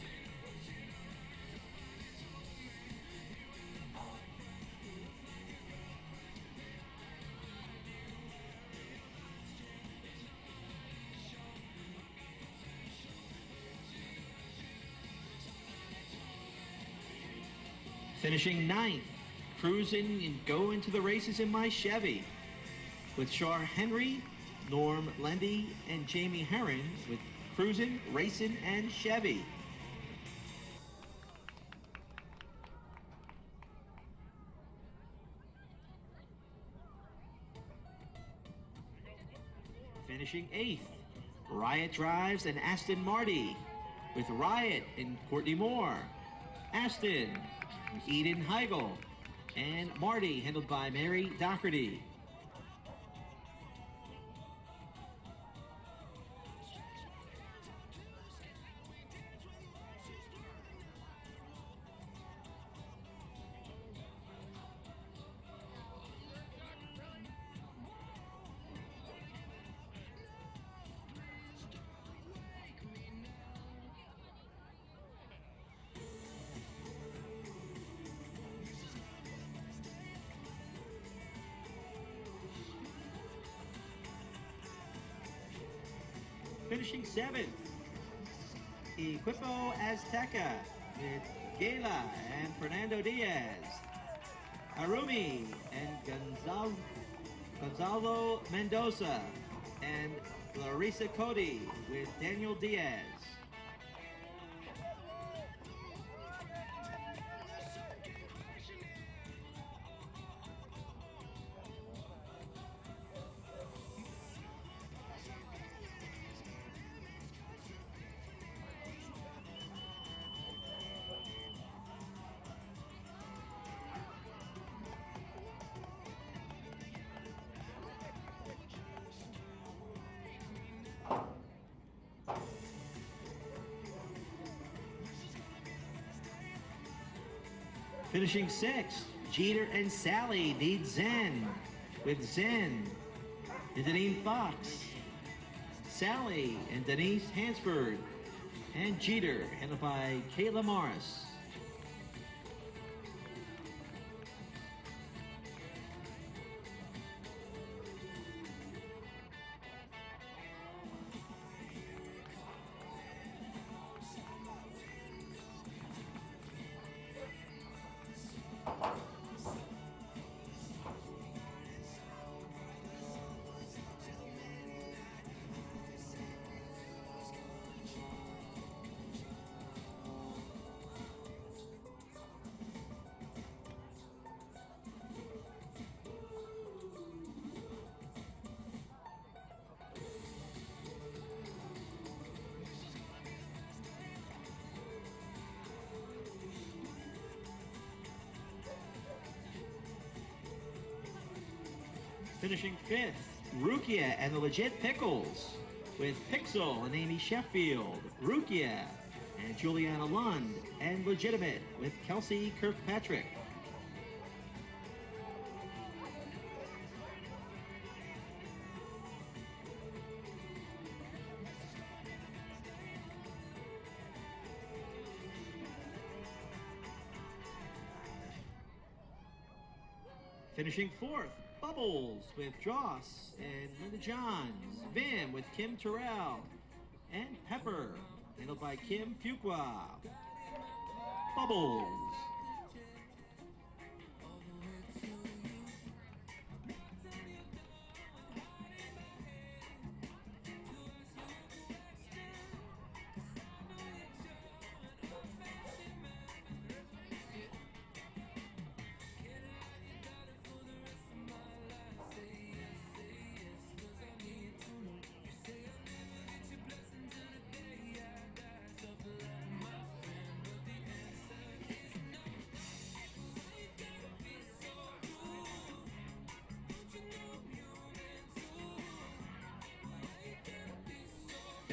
Speaker 4: Finishing 9th, cruising and going to the races in my Chevy with Char Henry, Norm Lendy, and Jamie Herron with Cruisin', Racing, and Chevy. Finishing 8th, Riot Drives and Aston Marty with Riot and Courtney Moore, Aston, Eden Heigl, and Marty, handled by Mary Doherty. Finishing 7th, Equipo Azteca with Gayla and Fernando Diaz, Arumi and Gonzalo Mendoza, and Larissa Cody with Daniel Diaz. Finishing 6th, Jeter and Sally need Zen with Zen and Deneen Fox, Sally and Denise Hansford, and Jeter, handled by Kayla Morris. Finishing 5th, Rukia and the Legit Pickles with Pixel and Amy Sheffield, Rukia and Juliana Lund, and Legitimate with Kelsey Kirkpatrick. Finishing 4th, Bubbles with Joss and Linda Johns, Vim with Kim Terrell, and Pepper, handled by Kim Fuqua. Bubbles.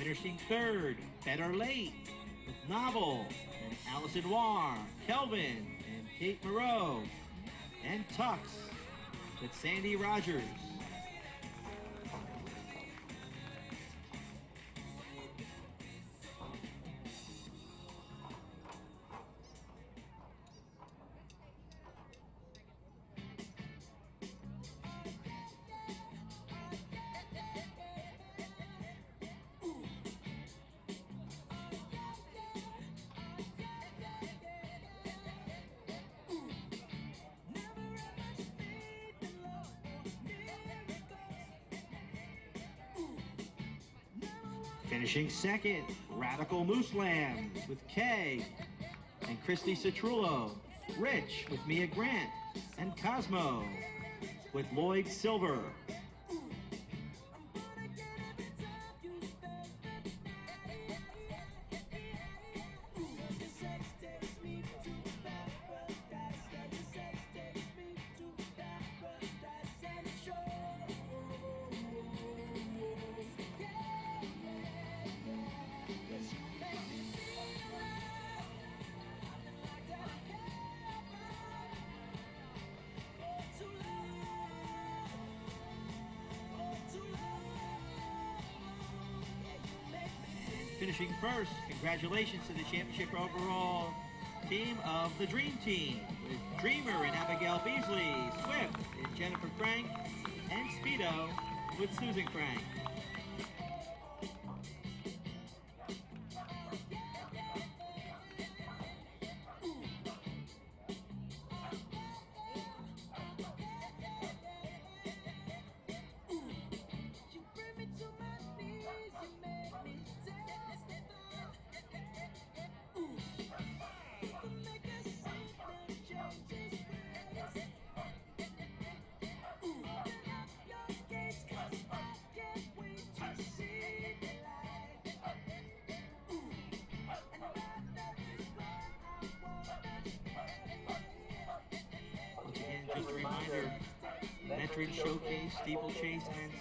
Speaker 4: Finishing third, Better Late with Novel and Allison War, Kelvin and Kate Moreau, and Tux with Sandy Rogers. Finishing second, Radical Moose Lambs with Kay and Christy Citrullo, Rich with Mia Grant, and Cosmo with Lloyd Silver. Finishing first, congratulations to the championship overall team of the Dream Team with Dreamer and Abigail Beasley, Swift and Jennifer Frank, and Speedo with Susan Frank. Once again, just a reminder, Veteran Showcase, Steeplechase, and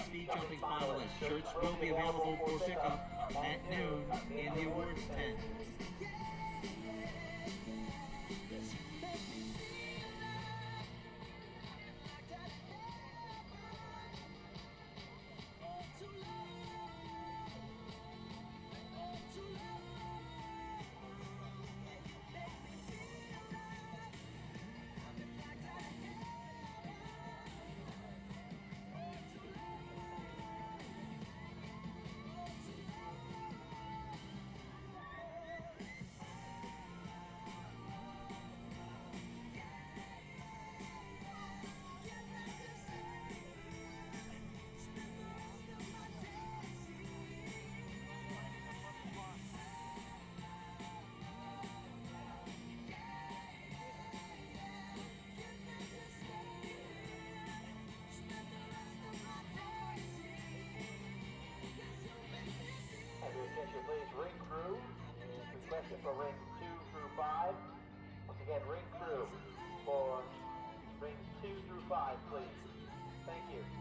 Speaker 4: Speed Jumping finalists. Shirts will be available for pickup at noon in the awards tent.
Speaker 8: Have your attention, please. Ring crew is requested for ring 2 through 5. Once again, ring crew for rings 2 through 5, please. Thank you.